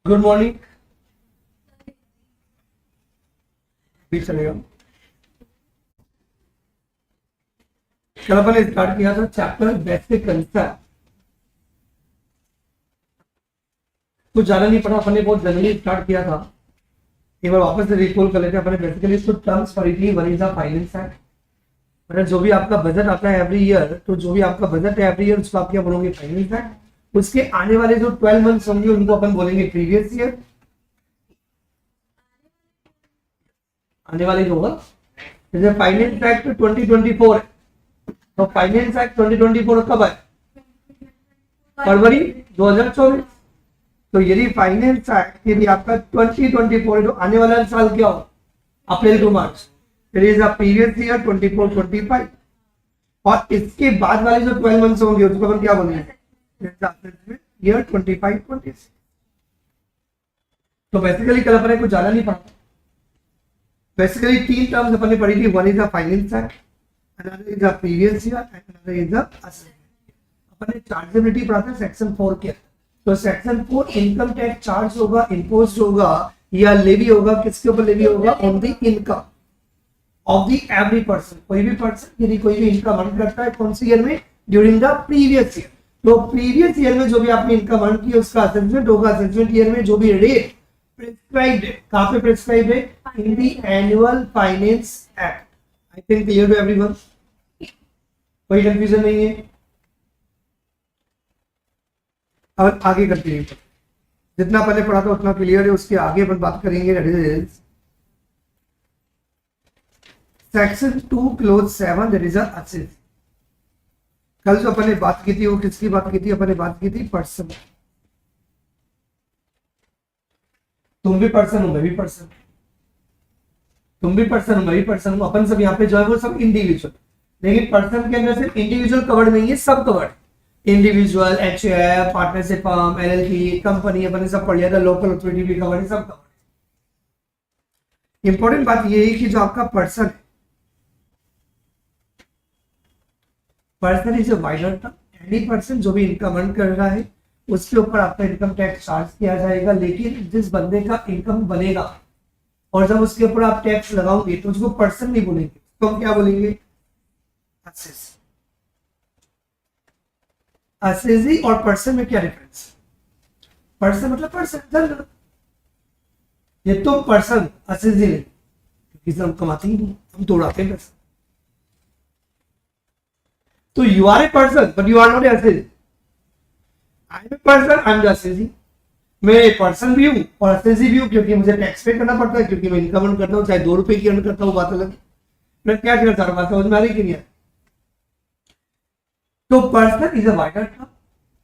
Good morning. भी चलेगा। कल अपन ने स्टार्ट किया था चैप्टर बेसिक कंसेप्ट। कुछ ज्यादा नहीं पढ़ा, अपन ने बहुत जनरली स्टार्ट किया था। एक बार वापस से रिकॉल कर लेते हैं। अपन ने बेसिकली इसको टर्म्स पढ़ी थी। One is the finance act. मतलब जो भी आपका बजट आता है एवरी ईयर, तो जो भी आपका बजट है एवरी ईयर उसको आप क्या बोलोगे? Finance act. उसके आने वाले जो 12 मंथ्स होंगे उनको अपन बोलेंगे प्रीवियस ईयर। आने वाले जो होगा, जैसे फाइनेंस एक्ट 2024 है, तो फाइनेंस एक्ट 2024 कब है? फरवरी 2024। तो यदि फाइनेंस एक्ट यदि आपका 2024 तो आने वाला साल क्या हो? April to March. It is a previous year 24-25। और इसके बाद वाले जो 12 मंथ्स होंगे उसको अपन क्या बोलेंगे? ईयर 25-26। तो बेसिकली कल अपन को ज्यादा नहीं पढ़ा। बेसिकली तीन टर्म्स अपन ने पढ़ी थी। One is a finance act, another is a previous year and another is a assessment. अपन ने चार्जेबिलिटी पढ़ा था सेक्शन 4 के। तो सेक्शन 4 इनकम टैक्स चार्ज होगा, इम्पोज होगा या लेवी होगा। किसके ऊपर लेवी होगा? On the income of the every person. कोई भी पर्सन यदि कोई भी इनकम अर्न करता है कौन सी ईयर में? During the previous year. तो प्रीवियस ईयर में जो भी आपने इनकम अर्न की उसका असेसमेंट होगा। असेसमेंट ईयर में जो भी रेट प्रिस्क्राइब्ड है, कहां पे प्रिस्क्राइब्ड है? In the annual finance act. I think clear to everyone, कोई कंफ्यूजन नहीं है। अब आगे कंटिन्यू करें। जितना पहले पढ़ा था उतना क्लियर है, उसके आगे अपन बात करेंगे। Section 2 close 7 that is assess. कल जो अपन ने बात की थी वो किसकी बात की थी? अपन ने बात की थी पर्सन। तुम भी पर्सन हो, मैं भी पर्सन। तुम भी पर्सन हो, मैं भी पर्सन हूं। अपन सब यहाँ पे जो है वो सब इंडिविजुअल। लेकिन पर्सन के अंदर सिर्फ इंडिविजुअल कवर्ड नहीं है, सब covered. Individual, HUF, partnership firm, LLP, company, अपन ने सब पढ़ लिया था। लोकल अथॉरिटी भी कवर्ड है, सब कवर्ड। इंपॉर्टेंट बात ये है कि जो आपका पर्सन है, person is a wider term. Any person जो भी इनकम अर्न कर रहा है उसके ऊपर आपका इनकम टैक्स चार्ज किया जाएगा। लेकिन जिस बंदे का इनकम बनेगा और जब उसके ऊपर आप टैक्स लगाओगे तो उसको पर्सन नहीं बोलेंगे, तो हम क्या बोलेंगे? असेस। असेसी और पर्सन में क्या डिफरेंस? पर्सन मतलब पर्सन जनरल। ये तो पर्सन, असेसी नहीं, क्योंकि हम कमाते ही नहीं, हम तो उड़ाते हैं पैसा। तो you are a person but you are not a assessee. I am a person, I am the assessee. मैं पर्सन भी हूं और असेसी भी हूं, क्योंकि मुझे टैक्स पे करना पड़ता है, क्योंकि मैं इनकम अर्न करता हूं, चाहे 2 रुपए की अर्न करता हूं, बात अलग। मैं क्या कहना चाह रहा हूं, बात समझ में आ रही कि नहीं? तो person is a wider term.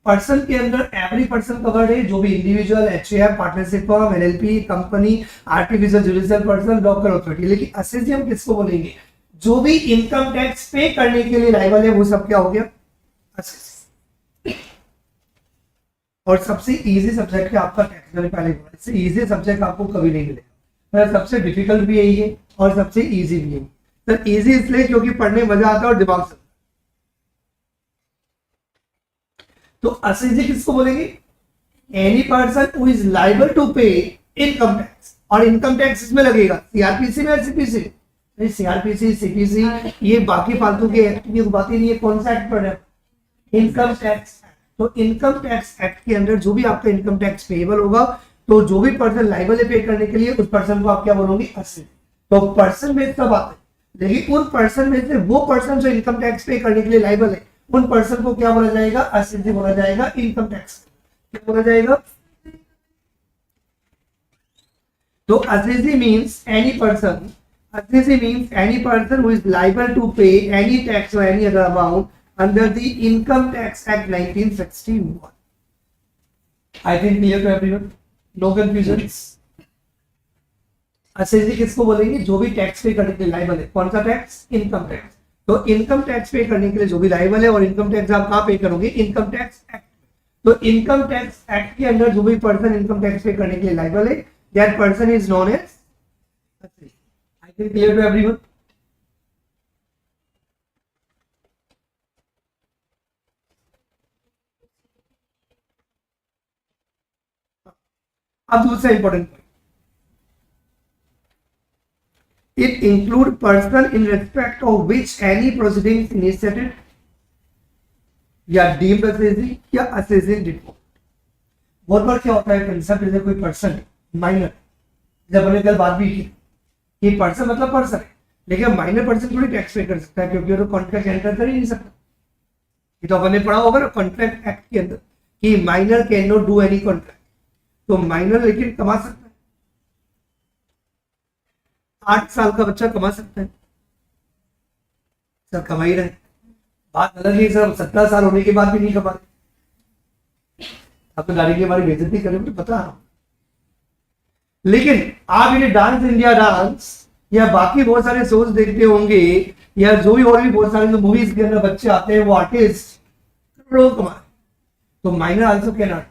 Person के अंदर एवरी पर्सन कवर्ड है, जो भी individual, HUF, partnership firm, LLP, company, artificial judicial person, local authority. लेकिन असेसी हम किसको बोलेंगे? जो भी इनकम टैक्स पे करने के लिए लायबल है वो सब क्या हो गया? असेसी। और सबसे इजी सब्जेक्ट है आपका टैक्स। मैंने पहले बोला इससे इजी सब्जेक्ट आपको कभी नहीं मिलेगा। मतलब सबसे डिफिकल्ट भी यही है और सबसे इजी भी है। सर इजी इसलिए क्योंकि पढ़ने में मजा आता है और दिमाग से। तो असेसी किसको बोलेंगे? Any person who is liable to pay income tax. और इनकम टैक्स इसमें लगेगा सीआरपीसी में या सीपीसी? नहीं, सीआरपीसी सीपीसी ये बाकी फालतू के एक्ट की बात ही नहीं है। कौन सा एक्ट पढ़ रहे हैं? Income tax. तो इनकम टैक्स एक्ट के अंदर जो भी आपका इनकम टैक्स पेएबल होगा, तो जो भी पर्सन लाइबल है पे करने के लिए, उस पर्सन को आप क्या बोलोगे? असेसी। तो पर्सन में सब आता है, लेकिन उन पर्सन में से वो पर्सन जो इनकम टैक्स पे करने के लिए लाइबल है, उन पर्सन को क्या बोला जाएगा? असेसी बोला जाएगा। इनकम टैक्स क्या बोला जाएगा? तो assessee means any person. Assessee means any person who is liable to pay any tax or any other amount under the Income Tax Act 1961. I think clear to everyone. No confusions. Assessee किसको बोलेंगे? जो भी tax पे करने के लिए liable है। कौन सा टैक्स? Income tax. तो इनकम टैक्स पे करने के लिए जो भी लाइबल है, और इनकम टैक्स आप कहां पे करोगे? Income tax act. तो इनकम टैक्स एक्ट के अंदर जो भी पर्सन इनकम टैक्स पे करने के लिए लाइबल है, that person is known as assessee. I think clear to everyone. अब दूसरा important point, it include person in respect of which any proceedings initiated या डीम्ड असेसिंग या असेसिंग डिफॉल्ट। बहुत बार क्या होता है कंसेप्ट, जैसे कोई पर्सन है माइनर, जब हमने कल बात भी की कि पर्सन मतलब पर्सन है, लेकिन माइनर पर्सन थोड़ी टैक्स पे कर सकता है क्योंकि वो कॉन्ट्रैक्ट एंटर कर ही नहीं सकता। ये तो अपने पढ़ा होगा ना कॉन्ट्रैक्ट एक्ट के अंदर कि minor can not do any contract, तो माइनर लेकिन कमा सकता है, 8 साल का बच्चा कमा सकता है, सर कमा ही रहे। बात अलग है सर 17 साल होने के बाद भी नहीं कमा रहे, अब तो गाड़ी की हमारी बेइज्जती करें तो पता है। लेकिन आप ये डांस इंडिया डांस या बाकी बहुत सारे शोज देखते होंगे, या जो भी और भी बहुत सारे जो मूवीज के अंदर बच्चे आते हैं वो आर्टिस्ट करोड़ों कमाए, तो माइनर आल्सो कैन नॉट।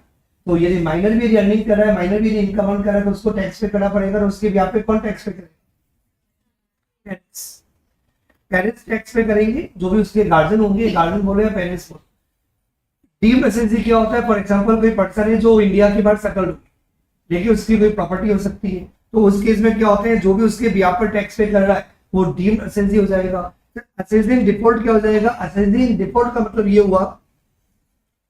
तो यदि माइनर भी अर्निंग कर रहा है, माइनर भी इनकम अर्न कर रहा है, तो उसको टैक्स पे करना पड़ेगा, और उसके ब्याह पे कौन टैक्स पे करेगा? पेरेंट्स टैक्स पे करेंगे, जो भी उसके गार्जियन होंगे, गार्जियन बोले या पेरेंट्स बोले। डीम्ड रेसिडेंसी क्या होता है? फॉर एग्जांपल कोई पर्सन है जो इंडिया के बाहर सेटल हो, लेकिन उसकी कोई प्रॉपर्टी हो सकती है, तो उस केस में क्या होता है, जो भी उसके ब्याह पर टैक्स पे कर रहा है वो डीम्ड रेसिडेंसी हो जाएगा। असेसिंग डिफॉल्ट क्या हो जाएगा? असेसिंग डिफॉल्ट का मतलब ये हुआ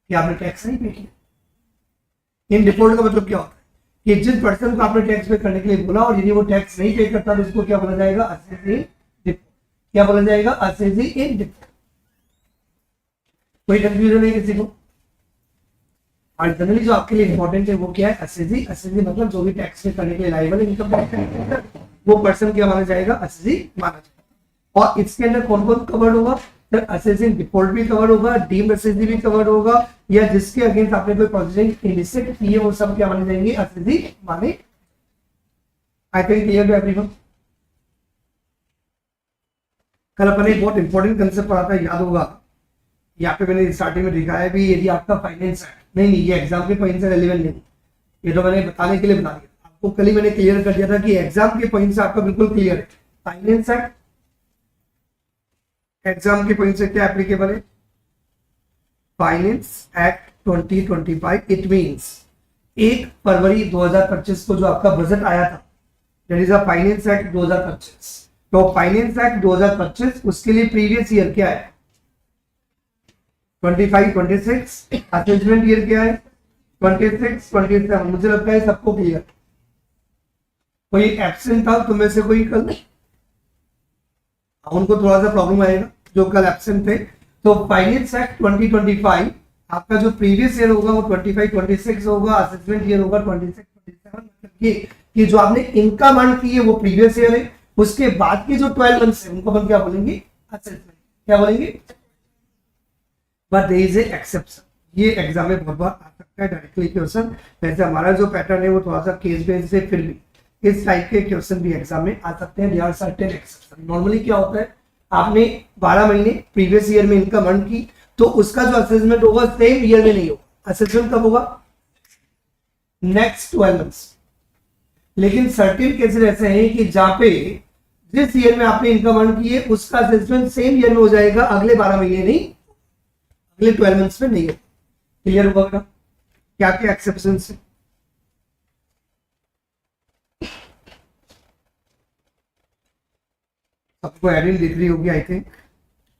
कि आपने टैक्स नहीं पे किया। इन डिफॉल्ट का मतलब क्या होता है कि जिस पर्सन को आपने टैक्स पे करने के लिए बोला और यदि वो टैक्स नहीं पे करता तो उसको क्या बोला जाएगा? Assessing default. क्या बोला जाएगा? Assessing in default. कोई कंफ्यूजन है किसी को? और जनरली जो आपके लिए इंपॉर्टेंट है वो क्या है? असेसी। असेसी मतलब जो भी टैक्स पे करने के लिए लायबल इनकम टैक्स वो पर्सन क्या माना जाएगा? असेसी माना जाएगा। और इसके अंदर कौन कौन कवर्ड होगा? सर असेसिंग डिफॉल्ट भी कवर होगा, डीम्ड असेसी भी कवर होगा, या जिसके अगेंस्ट आपने कोई प्रोसीडिंग इनिशिएट की है वो सब क्या माने जाएंगे? असेसी माने। I think clear to everyone. कल अपन एक बहुत इंपॉर्टेंट कंसेप्ट पढ़ा था, याद होगा, यहाँ पे मैंने स्टार्टिंग में दिखाया भी, यदि आपका फाइनेंस है, नहीं ये एग्जाम के पॉइंट से रेलेवेंट नहीं, ये तो मैंने बताने के लिए बता दिया आपको, कल ही मैंने क्लियर कर दिया था कि एग्जाम के पॉइंट से आपका बिल्कुल क्लियर है। फाइनेंस एक्ट एग्जाम के पॉइंट से क्या एप्लीकेबल है? Finance act 2025। इट मींस 1 फरवरी 2025 को जो आपका बजट आया था, that is a finance act 2025। तो फाइनेंस एक्ट 2025 उसके लिए प्रीवियस ईयर क्या है? 25-26। असेसमेंट ईयर क्या है? 26-27। मुझे लगता है सबको क्लियर। कोई एब्सेंट था तुम्हें से कोई कल? उनको थोड़ा सा प्रॉब्लम आएगा जो कल एब्सेंट थे। तो फाइनेंस एक्ट 2025 आपका जो प्रीवियस ईयर होगा वो 25-26 होगा, असेसमेंट ईयर होगा 26-27। मतलब ये कि जो आपने इनकम अर्न की है वो प्रीवियस ईयर है, उसके बाद के जो 12 मंथ्स है उनको हम क्या बोलेंगे? असेसमेंट। क्या बोलेंगे? But there is a exception. ये एग्जाम में बहुत बार आ सकता है डायरेक्टली क्वेश्चन। वैसे हमारा जो पैटर्न है वो थोड़ा सा केस बेस्ड है, फिर भी इस टाइप के क्वेश्चन भी एग्जाम में आ सकते हैं। There are certain exception. Normally क्या होता है, आपने 12 महीने प्रीवियस ईयर में इनकम अर्न की, तो उसका जो असेसमेंट होगा सेम ईयर में नहीं होगा। असेसमेंट कब होगा? Next 12 months. लेकिन सर्टेन केसेस ऐसे हैं कि जहां पे जिस ईयर में आपने इनकम अर्न की है उसका असेसमेंट सेम ईयर में हो जाएगा, अगले 12 महीने नहीं, अगले 12 मंथ्स में नहीं है। क्लियर हुआ बेटा? क्या क्या एक्सेप्शन है? सबको एडिंग दिख रही होगी आई थिंक।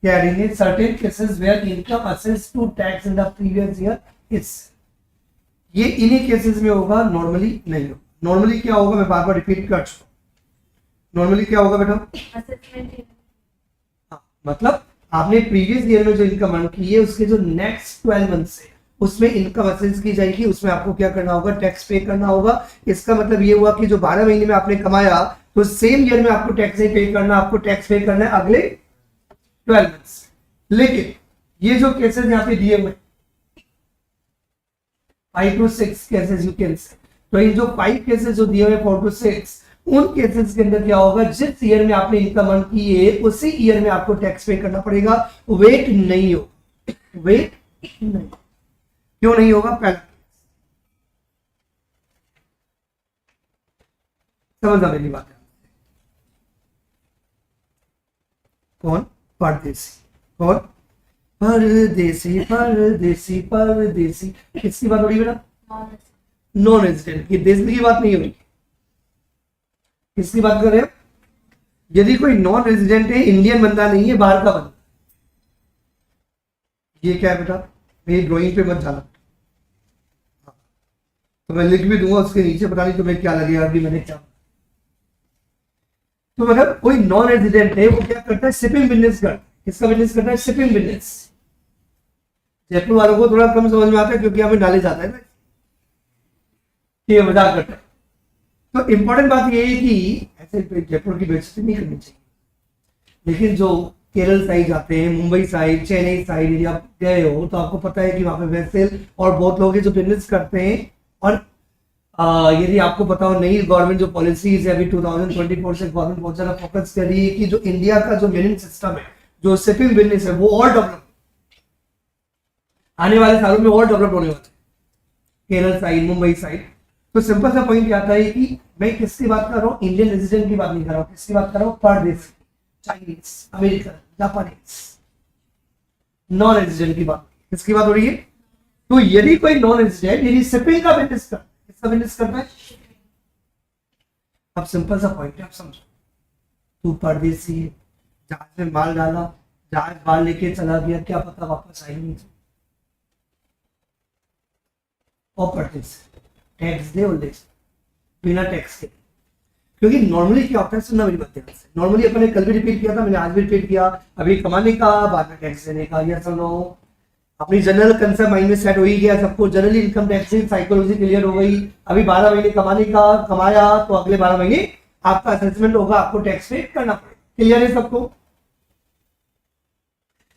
क्या एडिंग है? Certain cases where income assessed to tax in the previous year is. ये इन्हीं केसेस में होगा, नॉर्मली नहीं होगा। नॉर्मली क्या होगा, मैं बार बार रिपीट कर चुका। नॉर्मली क्या होगा बेटा? हाँ, मतलब आपने प्रीवियस ईयर में जो इनकम अर्न की है उसके जो नेक्स्ट 12 मंथ्स है उसमें इनकम असेस की जाएगी, उसमें आपको क्या करना होगा? टैक्स पे करना होगा। इसका मतलब ये हुआ कि जो 12 महीने में आपने कमाया तो सेम ईयर में आपको टैक्स नहीं पे करना, आपको टैक्स पे करना है अगले 12 मंथ्स। लेकिन ये जो केसेस यहाँ पे दिए हुए 5 to 6 cases you can say, तो ये जो 5 केसेस जो दिए हुए 4 to 6, उन केसेस के अंदर क्या होगा? जिस ईयर में आपने इनकम अर्न की है उसी ईयर में आपको टैक्स पे करना पड़ेगा। वेट नहीं हो, वेट नहीं। क्यों नहीं होगा? पहला समझना मेरी बात है। कौन? परदेसी। कौन? परदेसी परदेसी परदेसी। किसकी बात हो रही है बेटा? नॉन रेजिडेंट, ये देश की बात नहीं हो रही, किसकी बात कर रहे हैं? यदि कोई नॉन रेजिडेंट है, इंडियन बंदा नहीं है, बाहर का बंदा, ये क्या है बेटा, मेरी ड्राइंग पे मत जाना, तो मैं लिख भी दूंगा उसके नीचे, पता नहीं तुम्हें क्या लगेगा अभी मैंने क्या। तो मतलब कोई नॉन रेजिडेंट है, वो क्या करता है? शिपिंग बिजनेस करता है। किसका बिजनेस करता है? Shipping business. जयपुर वालों को थोड़ा कम समझ में आता है क्योंकि हमें डाले जाता है ना, ये मजाक करता है। तो इंपॉर्टेंट बात ये है कि ऐसे जयपुर की बेइज्जती नहीं करनी चाहिए, लेकिन जो केरल साइड जाते हैं, मुंबई साइड, चेन्नई साइड, यदि आप गए हो तो आपको पता है कि वहां पे वेसेल और बहुत लोग जो बिजनेस करते हैं। और यदि आपको पता हो, नई गवर्नमेंट जो पॉलिसीज है अभी 2024 से गवर्नमेंट बहुत ज्यादा फोकस कर रही है कि जो इंडिया का जो मेरिन सिस्टम है, जो शिपिंग बिजनेस है, वो और डेवलप आने वाले सालों में और डेवलप होने वाला है, केरल साइड, मुंबई साइड। तो सिंपल सा पॉइंट आता है कि मैं किसकी बात कर रहा हूँ? इंडियन रेजिडेंट की बात नहीं कर रहा हूँ, किसकी बात कर रहा हूँ? परदेसी, Chinese, American, Japanese, non resident की बात, किसकी बात हो रही है? तो यदि कोई नॉन रेजिडेंट यदि शिपिंग का बिजनेस करता है, किसका बिजनेस करता है? अब सिंपल सा पॉइंट है, आप समझो, तू परदेसी है, जहाज में माल डाला, जहाज माल लेके चला गया, क्या पता वापस आई नहीं, और परदेसी टैक्स दे और ले बिना टैक्स के। क्योंकि नॉर्मली क्या होता है, सुनना मेरी बात ध्यान से, नॉर्मली अपने कल भी रिपीट किया था, मैंने आज भी रिपीट किया, अभी कमाने का, बाद में टैक्स देने का, या सुनो अपनी जनरल कंसेप्ट माइंड में सेट हो ही गया सबको, जनरली इनकम टैक्स की साइकोलॉजी क्लियर हो गई। अभी 12 महीने कमाने का, कमाया तो अगले 12 महीने आपका असेसमेंट होगा, आपको टैक्स पे करना पड़ेगा, क्लियर है सबको?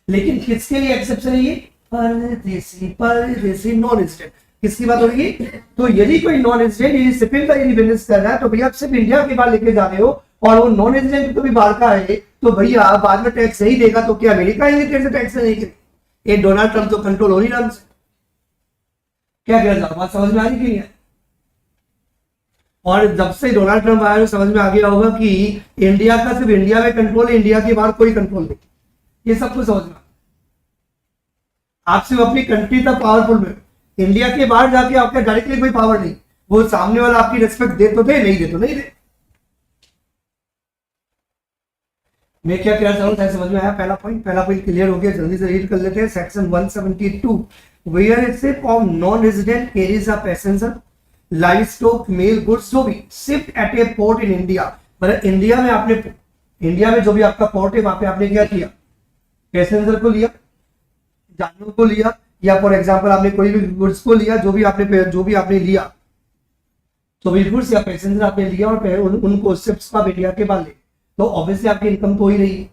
लेकिन किसके लिए एक्सेप्शन है ये? परदेसी, परदेसी नॉन रेजिडेंट, किसकी बात हो रही है? तो यदि कोई नॉन रेजिडेंट यदि शिपिंग का यदि बिजनेस कर रहा है, तो भैया आप सिर्फ इंडिया के बाहर लेके जा रहे हो, और वो नॉन रेजिडेंट तो भी बाहर का है, तो भैया बाद में टैक्स नहीं देगा, तो क्या अमेरिका ही तेरे से टैक्स नहीं करेगा? ये डोनाल्ड ट्रम्प तो कंट्रोल हो नहीं रहा हमसे, क्या कह रहा, बात समझ में आ रही कि नहीं? और जब से डोनाल्ड ट्रम्प आया तो समझ में आ गया होगा कि इंडिया का सिर्फ इंडिया में कंट्रोल है, इंडिया के बाहर कोई कंट्रोल नहीं, ये सब कुछ समझ में। आप सिर्फ अपनी कंट्री तक पावरफुल में, इंडिया के बाहर जाके आपका डायरेक्टली कोई पावर नहीं, वो सामने वाला आपकी रिस्पेक्ट दे तो दे, नहीं दे तो नहीं दे। मैं क्या कहना चाहूँ, समझ में आया? पहला पॉइंट क्लियर हो गया, जल्दी से रीड कर लेते हैं। Section 172, where a ship of non resident carries a passenger, live stock, mail goods, जो भी shift at a port in India, मतलब इंडिया में आपने, इंडिया में जो भी आपका पोर्ट है वहां पे आपने क्या किया? पैसेंजर को लिया, जानवरों को लिया, या फॉर एग्जांपल आपने कोई भी गुड्स को लिया, जो भी आपने लिया, तो भी गुड्स या पैसेंजर आपने लिया और उनको शिप्स का इंडिया के बाद ले, तो ऑब्वियसली आपकी इनकम तो ही रही है,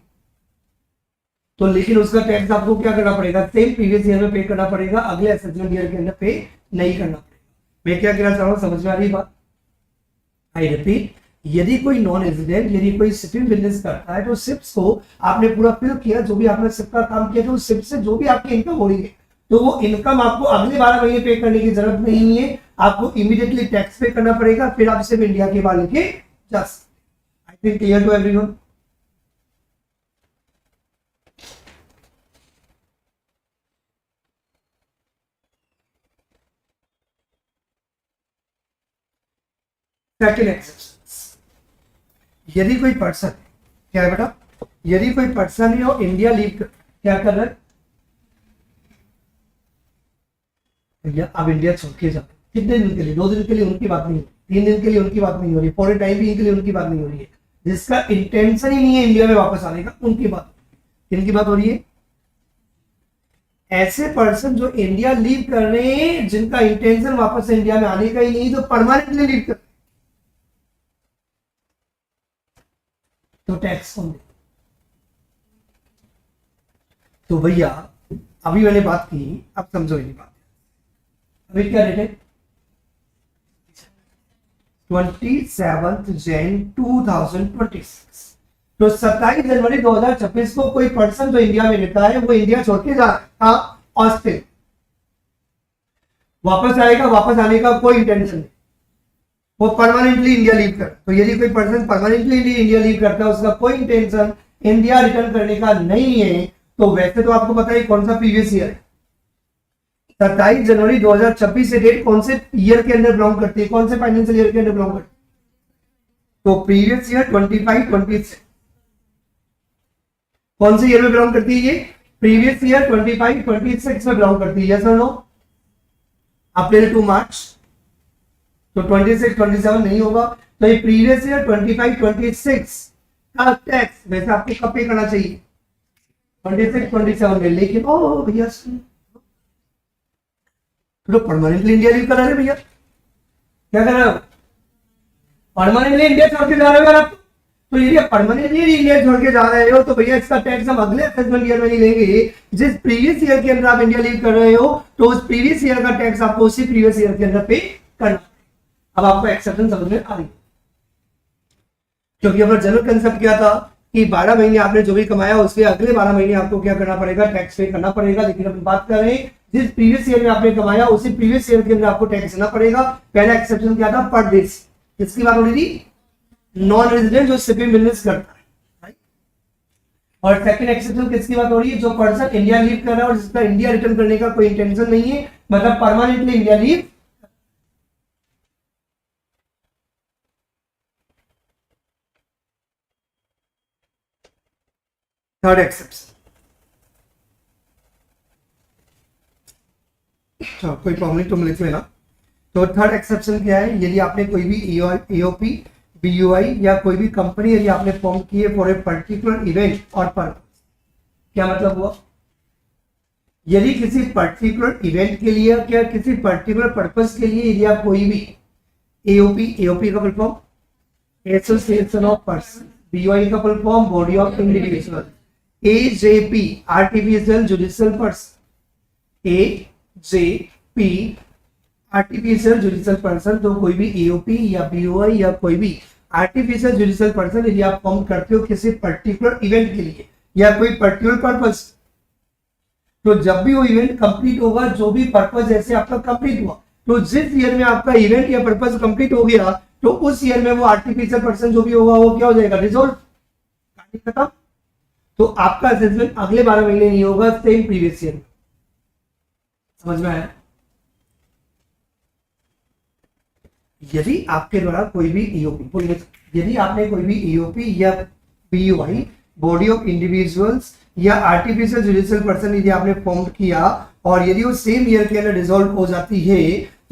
तो लेकिन उसका टैक्स आपको क्या करना पड़ेगा? सेम प्रीवियस ईयर में पे करना पड़ेगा, अगले असेसमेंट ईयर के अंदर पे नहीं करना पड़ेगा। मैं क्या कहना चाह रहा हूँ, समझ में आ रही बात? आई रिपीट, यदि कोई नॉन रेजिडेंट यदि कोई शिपिंग बिजनेस करता है, तो शिप्स को आपने पूरा फिल किया, जो भी आपने शिप का काम किया, तो शिप से जो भी आपकी इनकम हो रही है, तो वो इनकम आपको अगले 12 महीने पे करने की जरूरत नहीं है, आपको इमीडिएटली टैक्स पे करना पड़ेगा, फिर आप सिर्फ इंडिया के बाहर लेके जा सकते। I think clear to everyone? Second exception, यदि कोई पर्सन, क्या है बेटा? यदि कोई पर्सन है और इंडिया लीव कर, क्या कर रहा है? अब इंडिया छोड़ के जाओ, कितने दिन के लिए? 2 दिन के लिए उनकी बात नहीं हो रही, 3 दिन के लिए उनकी बात नहीं हो रही, पूरे टाइम भी इनके लिए उनकी बात नहीं हो रही है, जिसका इंटेंशन ही नहीं है इंडिया में वापस आने का, उनकी बात, किनकी बात हो रही है? ऐसे पर्सन जो इंडिया लीव कर रहे हैं, जिनका इंटेंशन वापस इंडिया में आने का ही नहीं, तो परमानेंटली लीव कर, तो टैक्स कौन दे? तो भैया अभी मैंने बात की, अब समझो ये बात। अभी क्या डेट है? 27 जैन 2026। तो 27 जनवरी 2026 को कोई पर्सन जो इंडिया में रहता है, वो इंडिया छोड़ के जा रहा है ऑस्ट्रेलिया, वापस आएगा, वापस आने का कोई इंटेंशन नहीं, वो परमानेंटली इंडिया लीव कर। तो यदि कोई पर्सन परमानेंटली इंडिया लीव करता है, उसका कोई इंटेंशन इंडिया रिटर्न करने का नहीं है, तो वैसे तो आपको पता है कौन सा प्रीवियस ईयर है, 27 जनवरी 2026 से डेट कौन से ईयर के अंदर बिलोंग करती है, कौन से फाइनेंशियल ईयर के अंदर बिलोंग करती है? तो प्रीवियस ईयर 25-26 कौन से ईयर में बिलोंग करती है? ये प्रीवियस ईयर 25-26 में बिलोंग करती है। यस और नो? अप्रैल टू मार्च, तो 26-27 नहीं होगा। तो ये प्रीवियस ईयर 25-26 का टैक्स वैसे आपको कब पे करना चाहिए? 26-27 में। लेकिन ओ भैया तो परमानेंटली इंडिया लीव करा रहे भैया, क्या कर रहे हो? परमानेंटली इंडिया छोड़ के जा रहे हो आप। तो ये परमानेंटली इंडिया छोड़ के जा रहे हो तो भैया इसका टैक्स हम अगले असेसमेंट ईयर में नहीं लेंगे। जिस प्रीवियस ईयर के अंदर आप इंडिया लीव कर रहे हो तो उस प्रीवियस ईयर का टैक्स आपको उसी प्रीवियस ईयर के अंदर पे करना। अब आपको एक्सेप्शन समझ में आ रही है, क्योंकि हमारा जनरल कंसेप्ट क्या था कि 12 महीने आपने जो भी कमाया उसके अगले 12 महीने आपको क्या करना पड़ेगा? टैक्स पे करना पड़ेगा। लेकिन हम बात कर रहे हैं जिस प्रीवियस ईयर में आपने कमाया उसी प्रीवियस ईयर के अंदर आपको टैक्स देना पड़ेगा। पहला एक्सेप्शन क्या था? पर देश। किसकी बात हो रही थी? नॉन रेजिडेंट जो शिपिंग बिजनेस करता है। और सेकंड एक्सेप्शन किसकी बात हो रही है? जो पर्सन इंडिया लीव कर रहा है और जिसका इंडिया रिटर्न करने का कोई इंटेंशन नहीं है, मतलब permanently India leave. Third exception, कोई प्रॉब्लम नहीं, तुम लिख लेना। तो थर्ड एक्सेप्शन क्या है? यदि आपने कोई भी एओपी, बीयूआई या कोई भी कंपनी यदि आपने फॉर्म की है फॉर ए पर्टिकुलर इवेंट और पर्पस। क्या मतलब हुआ? यदि किसी पर्टिकुलर इवेंट के लिए क्या किसी पर्टिकुलर पर्पस के लिए यदि आप कोई भी एओपी का full form association of person, BUI का full form body of individual, AJP artificial judicial person, AJP artificial judicial person. तो कोई भी एओपी या बीओआई या कोई भी आर्टिफिशियल जुडिशियल पर्सन यदि आप फॉर्म करते हो किसी पर्टिकुलर इवेंट के लिए या कोई पर्टिकुलर पर्पस, तो जब भी वो इवेंट कंप्लीट होगा, जो भी पर्पस जैसे आपका कंप्लीट हुआ, तो जिस ईयर में आपका इवेंट या पर्पस कंप्लीट हो गया तो उस ईयर में वो आर्टिफिशियल पर्सन जो भी होगा वो क्या हो जाएगा? डिसॉल्व, खत्म। तो आपका असेसमेंट अगले 12 महीने नहीं होगा, सेम प्रीवियस ईयर। समझ में आया? यदि आपके द्वारा कोई भी ईओपी, यदि आपने कोई भी ईओपी या बीयूआई बॉडी ऑफ इंडिविजुअल्स या आर्टिफिशियल जुडिशियल पर्सन यदि आपने फॉर्म किया और यदि वो सेम ईयर के अंदर डिसॉल्व हो जाती है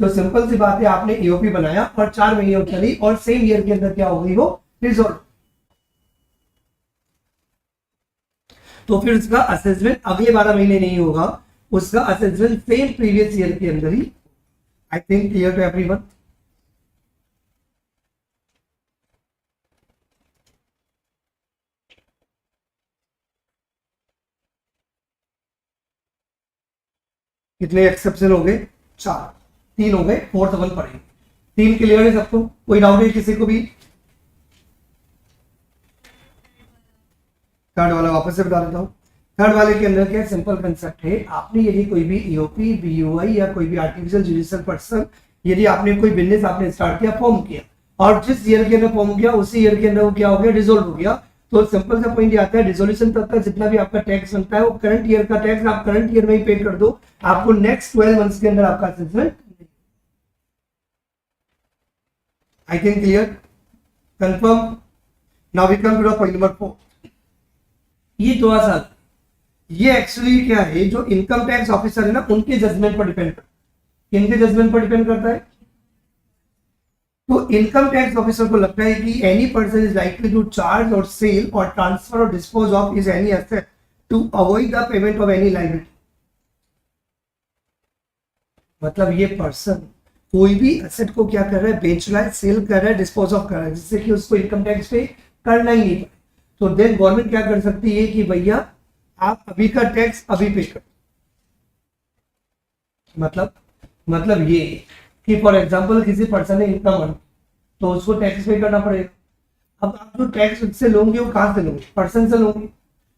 तो सिंपल सी बात है आपने ईओपी बनाया और 4 महीने चली और सेम ईयर के अंदर क्या हो गई? वो डिसॉल्व। तो फिर उसका असेसमेंट अगले 12 महीने नहीं होगा, उसका असेसमेंट सेम प्रीवियस ईयर के अंदर ही। I think clear to everyone? कितने एक्सेप्शन हो गए? 4, 3 हो गए, फोर्थ वन पढ़ेंगे। 3 क्लियर है सबको? कोई डाउट है किसी को भी? थर्ड वाला वापस से बता देता हूँ। थर्ड वाले के अंदर क्या सिंपल कंसेप्ट है, आपने यदि कोई भी ईओपी, बीयूआई या कोई भी आर्टिफिशियल जुडिशियल पर्सन यदि आपने कोई बिजनेस आपने स्टार्ट किया, फॉर्म किया और जिस ईयर के अंदर फॉर्म किया उसी ईयर के अंदर वो क्या हो गया? डिसॉल्व हो गया। तो सिंपल सा पॉइंट आता है डिसोल्यूशन तक का जितना भी आपका टैक्स बनता है वो करंट ईयर का टैक्स आप करंट ईयर में ही पे कर दो, आपको नेक्स्ट 12 मंथ्स के अंदर आपका assessment. I think clear? Confirm? Now we come to the point number 4। ये थोड़ा सा ये एक्चुअली क्या है, जो इनकम टैक्स ऑफिसर है ना उनके जजमेंट पर डिपेंड करता है। इनके जजमेंट पर डिपेंड करता है। तो इनकम टैक्स ऑफिसर को लगता है कि any person is likely to charge और सेल और ट्रांसफर और dispose of is any asset to avoid the payment of any liability. मतलब ये पर्सन कोई भी एसेट को क्या कर रहा है? बेच रहा है, सेल कर रहा है, डिस्पोज ऑफ कर रहा है, जिससे कि उसको इनकम टैक्स पे करना ही नहीं पड़े। तो देन गवर्नमेंट क्या कर सकती है कि भैया आप अभी का टैक्स अभी पे कर। मतलब ये कि फॉर एग्जांपल किसी पर्सन ने इनकम अर्न तो उसको टैक्स पे करना पड़ेगा। अब आप जो टैक्स उससे लोगे वो कहां से लोगे? पर्सन से लोगे।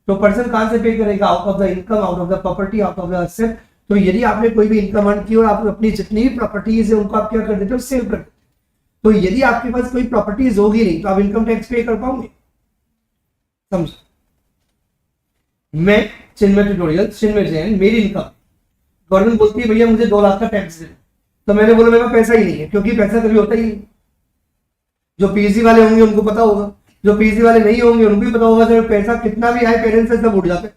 तो पर्सन कहां से पे करेगा? Out of the income, out of the property, out of the asset. तो यदि आपने कोई भी इनकम अर्न की और आप अपनी जितनी भी प्रॉपर्टीज है उनको आप क्या कर देते हो? सेल कर देते हो। तो यदि आपके पास कोई प्रॉपर्टीज होगी नहीं तो आप इनकम टैक्स पे कर पाओगे? समझो, मैं चिन्मय ट्यूटोरियल, चिन्मय जैन, मेरी इनकम गवर्नमेंट बोलती है भैया मुझे 2 लाख का टैक्स दे, तो मैंने बोला मेरे पास पैसा ही नहीं है, क्योंकि पैसा कभी होता ही नहीं। जो पीएससी वाले होंगे उनको पता होगा, जो पीएससी वाले नहीं होंगे उनको भी पता होगा सर पैसा कितना भी आए पेरेंट्स से सब उठ जाते,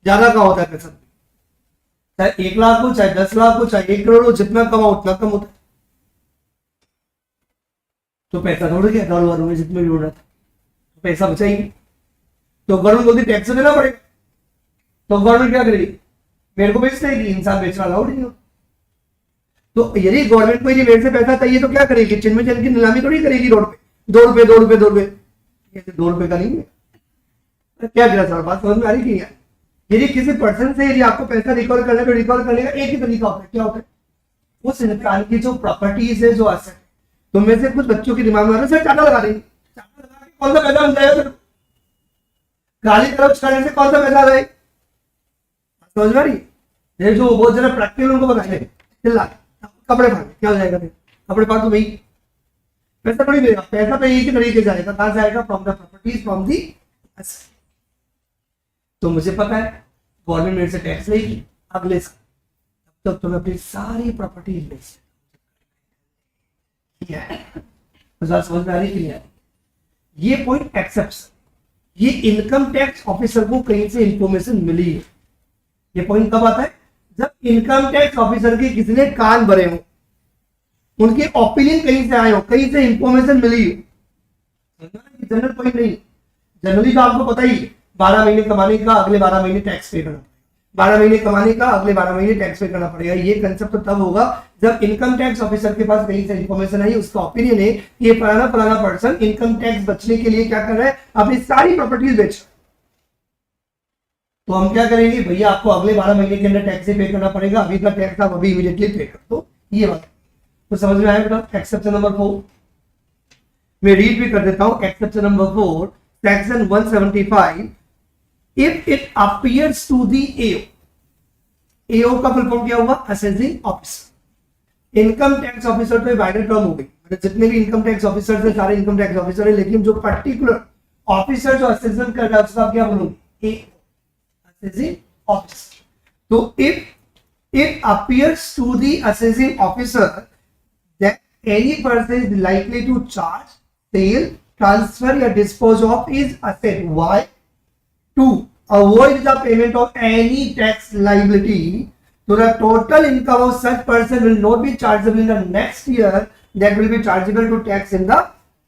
ज्यादा कहाँ होता है पैसा, चाहे 1 लाख हो, चाहे 10 लाख हो, चाहे 1 करोड़ हो, जितना कमाओ उतना कम होता है। तो पैसा थोड़ा गया दारू वारू में जितने भी उड़ रहा था, तो पैसा बचा ही नहीं। तो गवर्नमेंट बोलती टैक्स देना पड़ेगा, तो गवर्नमेंट क्या करेगी, मेरे को बेच देगी, इंसान बेचना अलाउड नहीं हो। तो यदि गवर्नमेंट को मेरे से पैसा चाहिए तो क्या करेगी, चिन्मय जन की नीलामी थोड़ी करेगी रोड पे, 2 रुपए 2 रुपए 2 रुपए, ऐसे 2 रुपए का नहीं है। क्या गिरा सर, बात समझ में आ रही है? यदि किसी पर्सन से यदि आपको पैसा रिकवर करना तो रिकवर करने का एक ही तरीका होता है, क्या होता है, उस इंसान की जो प्रॉपर्टीज है, जो असेट, तो में से कुछ बच्चों के दिमाग में आ रहा है सर चाटा लगा देंगे, चाटा लगा के कौन सा पैसा बन जाएगा, फिर गाली गलौज करने से कौन सा पैसा आ जाए, समझ में आ रही है? जो बहुत ज्यादा प्रैक्टिकल उनको बताएंगे, चिल्ला कपड़े फाड़ क्या हो जाएगा, फिर कपड़े फाड़ तो भाई पैसा थोड़ी मिलेगा, पैसा तो एक ही तरीके से आएगा, कहां से आएगा, from the properties, from the asset. तो मुझे पता है गवर्नमेंट मेरे से टैक्स लेगी अगले साल, तब तक तो मैं अपनी सारी प्रॉपर्टी बेच समझ में आ रही है? ये पॉइंट एक्सेप्ट, ये इनकम टैक्स ऑफिसर को कहीं से इंफॉर्मेशन मिली है। ये पॉइंट कब आता है, जब इनकम टैक्स ऑफिसर के किसी ने कान भरे हो, उनके ओपिनियन कहीं से आए हो, कहीं से इंफॉर्मेशन मिली हो। जनरल पॉइंट नहीं, जनरली तो आपको पता ही 12 महीने कमाने का अगले 12 महीने टैक्स पे करना, 12 महीने कमाने का अगले 12 महीने टैक्स पे करना पड़ेगा। ये कंसेप्ट तो तब होगा जब इनकम टैक्स ऑफिसर के पास कहीं से इंफॉर्मेशन आई, उसका ओपिनियन है कि ये फलाना पर्सन इनकम टैक्स बचने के लिए क्या कर रहा है, अपनी सारी प्रॉपर्टीज बेच रहा है। तो हम क्या करेंगे, भैया आपको अगले 12 महीने के अंदर टैक्स पे करना पड़ेगा, अभी का टैक्स आप अभी इमीडिएटली पे कर दो। ये बात तो समझ में आया बेटा? एक्सेप्शन नंबर 4 मैं रीड भी कर देता हूं। Exception number 4, section 175, if it appears to the AO, AO का फुल फॉर्म क्या हुआ, assessing officer. Income tax officer तो वाइडर टर्म हो गई, मतलब जितने भी इनकम टैक्स ऑफिसर है सारे इनकम टैक्स ऑफिसर है, लेकिन जो पर्टिकुलर ऑफिसर जो असेसमेंट कर रहा है उसका क्या बोलूंगी, असेसिंग ऑफिसर। तो if it appears to the assessing officer that any person is likely to charge, sale, transfer or dispose of his asset. Why? To avoid the payment of any tax liability, so the total income of such person will not be chargeable in the next year, that will be chargeable to tax in the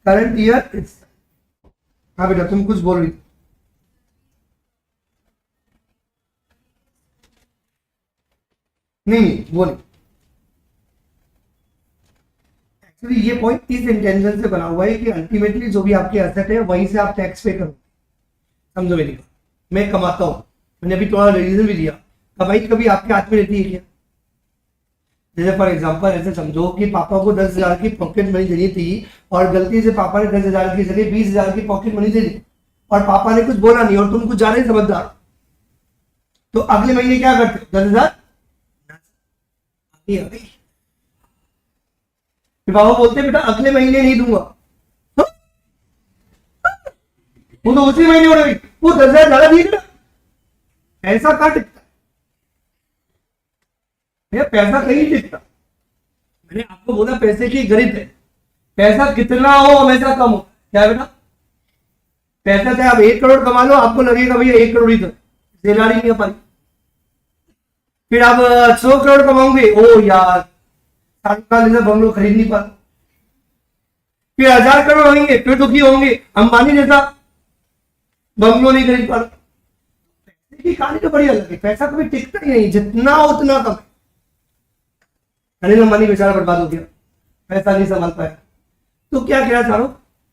current year itself. हाँ बेटा तुम कुछ बोल रही थी। नहीं वो नहीं, एक्चुअली ये पॉइंट इस इंटेंशन से बना हुआ है कि अल्टीमेटली जो भी आपके एसेट है वहीं से आप टैक्स पे करो। समझो मेरी बात, मैं कमाता हूं, मैंने अभी थोड़ा रीजन भी दिया, कमाई कभी आपके हाथ में रहती है क्या? जैसे फॉर एग्जांपल ऐसे समझो कि पापा को 10,000 की पॉकेट मनी देनी थी और गलती से पापा ने 10,000 की जगह 20,000 की पॉकेट मनी दे दी और पापा ने कुछ बोला नहीं और तुम कुछ ज्यादा ही समझदार, तो अगले महीने क्या करते, 10,000 बाबा बोलते बेटा अगले महीने नहीं दूंगा, वो तो उसी महीने उड़ गई, वो 10,000 ज्यादा दिए ना, पैसा कहां टिकता है, पैसा कहीं टिकता। मैंने आपको बोला पैसे की गणित है, पैसा कितना हो हमेशा कम हो, क्या बेटा? पैसा चाहे आप 1 करोड़ कमा लो, आपको लगेगा भैया 1 करोड़ ही तो जिम्मेदारी नहीं पाई। फिर आप 100 करोड़ कमाओगे, ओ यार बंगलो खरीद नहीं पाते। फिर 1,000 करोड़ होंगे, फिर दुखी होंगे, अंबानी जैसा बंगलो नहीं खरीद पाते। पैसे की कहानी तो बड़ी अलग है, पैसा कभी टिकता ही नहीं, जितना उतना कम। अनिल अंबानी बेचारा बर्बाद हो गया, पैसा नहीं संभाल पाया। तो क्या कहना चाह रहा हूं,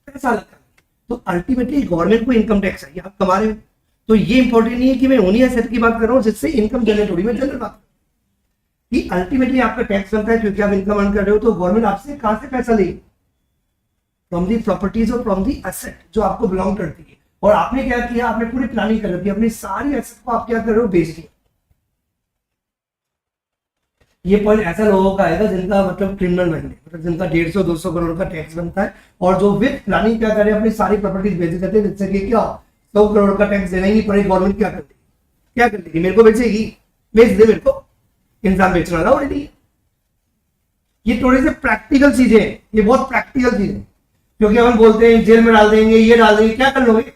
पैसा लगता है। तो अल्टीमेटली गवर्नमेंट को इनकम टैक्स चाहिए, आप कमा रहे हो, तो ये इंपॉर्टेंट नहीं है कि मैं उन्हीं एसेट की बात कर रहा हूं जिससे इनकम जनरेट हो रही है, मैं जनरल बात कि अल्टीमेटली आपका टैक्स बनता है क्योंकि आप इनकम अर्न कर रहे हो। तो गवर्नमेंट आपसे कहां से पैसा लेगी, फ्रॉम दी प्रॉपर्टीज और फ्रॉम दी एसेट जो आपको बिलोंग करती है। और आपने क्या किया, आपने पूरी प्लानिंग कर रखी है, अपनी सारी एसेट को आप क्या कर रहे हो, बेच दिया। ये पॉइंट ऐसा लोगों का आएगा जिनका मतलब क्रिमिनल माइंड है, मतलब जिनका 150-200 करोड़ का टैक्स बनता है और जो विद प्लानिंग क्या करे, अपनी सारी प्रॉपर्टीज बेच देते हैं, जिससे कि क्या 100 करोड़ का टैक्स देना ही नहीं पड़े। गवर्नमेंट क्या करती, क्या कर लेगी, मेरे को बेचेगी, बेच दे मेरे को, इंसान बेचना अलाउड नहीं है। ये थोड़ी सी प्रैक्टिकल चीजें हैं, ये बहुत प्रैक्टिकल चीजें, क्योंकि हम बोलते हैं जेल में डाल देंगे, ये डाल देंगे, क्या कर लोगे?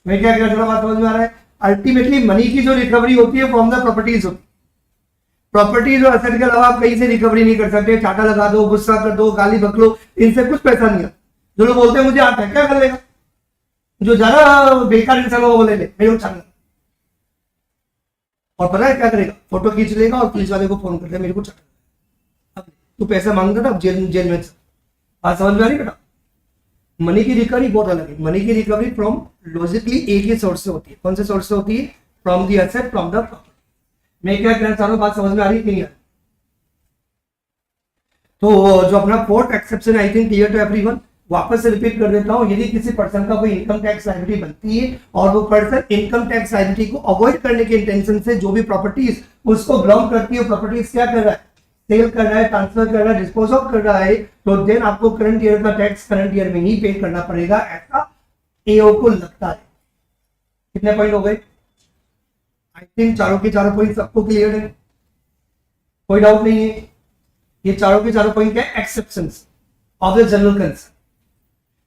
मैं क्या कह रहा, बात समझ में आ रहा है? अल्टीमेटली मनी की जो रिकवरी होती है फ्रॉम द प्रॉपर्टीज होती है। प्रॉपर्टीज और एसेट के अलावा आप कहीं से रिकवरी नहीं कर सकते। चाटा लगा दो, गुस्सा कर दो, गाली बकलो, इनसे कुछ पैसा नहीं आता। जो लोग बोलते हैं मुझे आता है, क्या कर लेगा? जो ज्यादा बेकार इंसान वो बोले मेरे को चाटा, और पता है क्या करेगा? फोटो खींच लेगा और पुलिस वाले को फोन कर देगा, मेरे को चाटा। अब तू पैसा मांगता था, अब जेल में। बात समझ में आ रही बेटा? मनी की रिकवरी बहुत अलग है। मनी की रिकवरी फ्रॉम लॉजिकली एक ही सोर्स से होती है। कौन से सोर्स से होती है? From the asset, from the property. मैं क्या कहना चाह रहा हूं, बात समझ में आ रही है कि नहीं? तो जो अपना fourth exception I think clear to everyone. वापस से रिपीट कर देता हूं, यदि किसी पर्सन का कोई इनकम टैक्स लायबिलिटी बनती है और वो पर्सन इनकम टैक्स लायबिलिटी को अवॉइड करने के इंटेंशन से जो भी प्रॉपर्टीज उसको बिलोंग करती है, प्रॉपर्टीज क्या कर रहा है? सेल कर रहा है, ट्रांसफर कर रहा है, डिस्पोज ऑफ कर रहा है, तो देन आपको करंट ईयर का टैक्स करंट ईयर में ही पे करना पड़ेगा, ऐसा एओ को लगता है। कितने पॉइंट हो गए? आई थिंक चारों के चारों पॉइंट सबको क्लियर है, कोई डाउट नहीं है। ये चारों के चारों पॉइंट क्या है? Exceptions of the general concept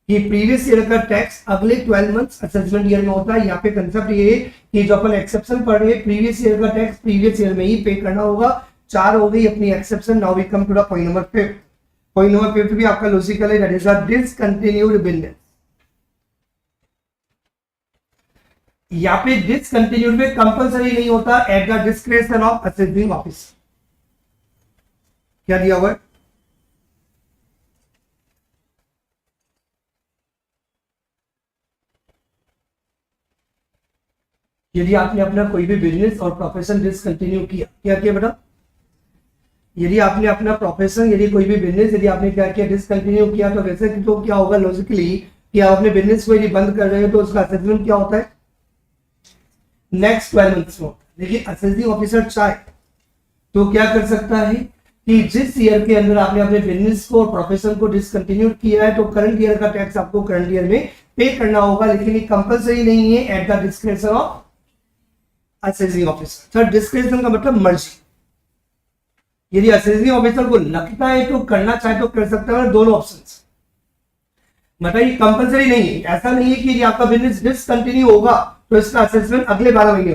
कि प्रीवियस ईयर का टैक्स अगले 12 मंथ्स असेसमेंट ईयर में होता है। यहाँ पे कंसेप्ट ये है कि जो अपन एक्सेप्शन पढ़ रहे हैं, प्रीवियस ईयर का टैक्स प्रीवियस ईयर में ही पे करना होगा। 4 हो गई अपनी exception. Now we come to the point number 5। Point number 5 भी आपका लॉजिकल है, that is the discontinued business. यहाँ पे डिसकंटिन्यूड में कंपलसरी नहीं होता, at the discretion of assessing office. क्या दिया हुआ है? यदि आपने अपना कोई भी बिजनेस और प्रोफेशन डिसकंटिन्यू किया, क्या किया बेटा? यदि आपने अपना प्रोफेशन, यदि कोई भी बिजनेस, यदि आपने क्या किया? डिसकंटिन्यू किया, तो वैसे तो क्या होगा लॉजिकली कि आप अपने बिजनेस को यदि बंद कर रहे हो तो उसका असेसमेंट क्या होता है? नेक्स्ट 12 मंथ्स में। लेकिन असेसिंग ऑफिसर चाहे तो क्या कर सकता है कि जिस ईयर के अंदर आपने अपने बिजनेस को और प्रोफेशन को डिसकंटिन्यू किया है तो करंट ईयर का टैक्स आपको करंट ईयर में पे करना होगा, लेकिन ये कंपलसरी नहीं है, eight the discretion of assessing officer. Sir discretion का मतलब मर्जी। यदि असेसिंग ऑफिसर को लगता है तो करना चाहे तो कर सकता है, दोनों ऑप्शंस। मतलब ये कंपलसरी नहीं है, ऐसा नहीं है कि यदि आपका बिजनेस डिसकंटिन्यू होगा तो इसका असेसमेंट अगले 12 महीने।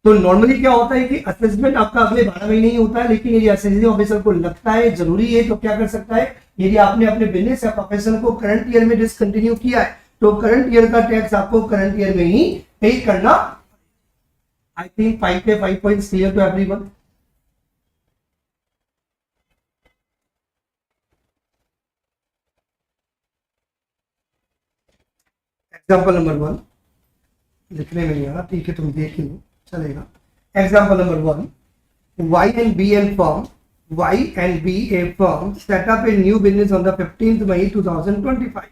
तो नॉर्मली क्या होता है कि असेसमेंट आपका अगले 12 महीने ही होता है, लेकिन यदि असेसिंग ऑफिसर को लगता है जरूरी है तो क्या कर सकता है? यदि आपने अपने बिजनेस या प्रोफेशन को करंट ईयर में डिसकंटिन्यू किया है तो करंट ईयर का टैक्स आपको करंट ईयर में ही पे करना। आई थिंक 5 के 5 points clear to everyone. Example number 1 लिखने में नहीं आ रहा, ठीक है तुम देख लो चलेगा। Example number 1, Y and B and firm, Y and B a firm set up a new business on the 15th May 2025.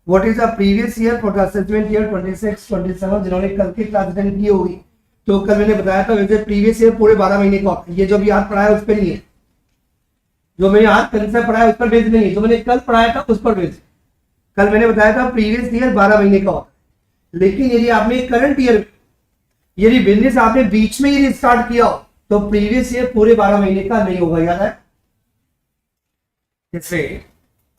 What is the previous year for the assessment year 26-27? जिन्होंने कल की क्लास अटेंड की होगी तो कल मैंने बताया था वैसे प्रीवियस ईयर पूरे 12 महीने का होता है। ये जो भी आज पढ़ाया उस पर नहीं है, जो मैंने आज कंसेप्ट पढ़ाया उस पर बेस नहीं है, जो मैंने कल पढ़ाया था उस पर बेस। कल मैंने बताया था प्रीवियस ईयर 12 महीने का होता है, लेकिन यदि आपने करंट ईयर, यदि बिजनेस आपने बीच में ही स्टार्ट किया हो तो प्रीवियस ईयर पूरे 12 महीने का नहीं होगा, याद है? जैसे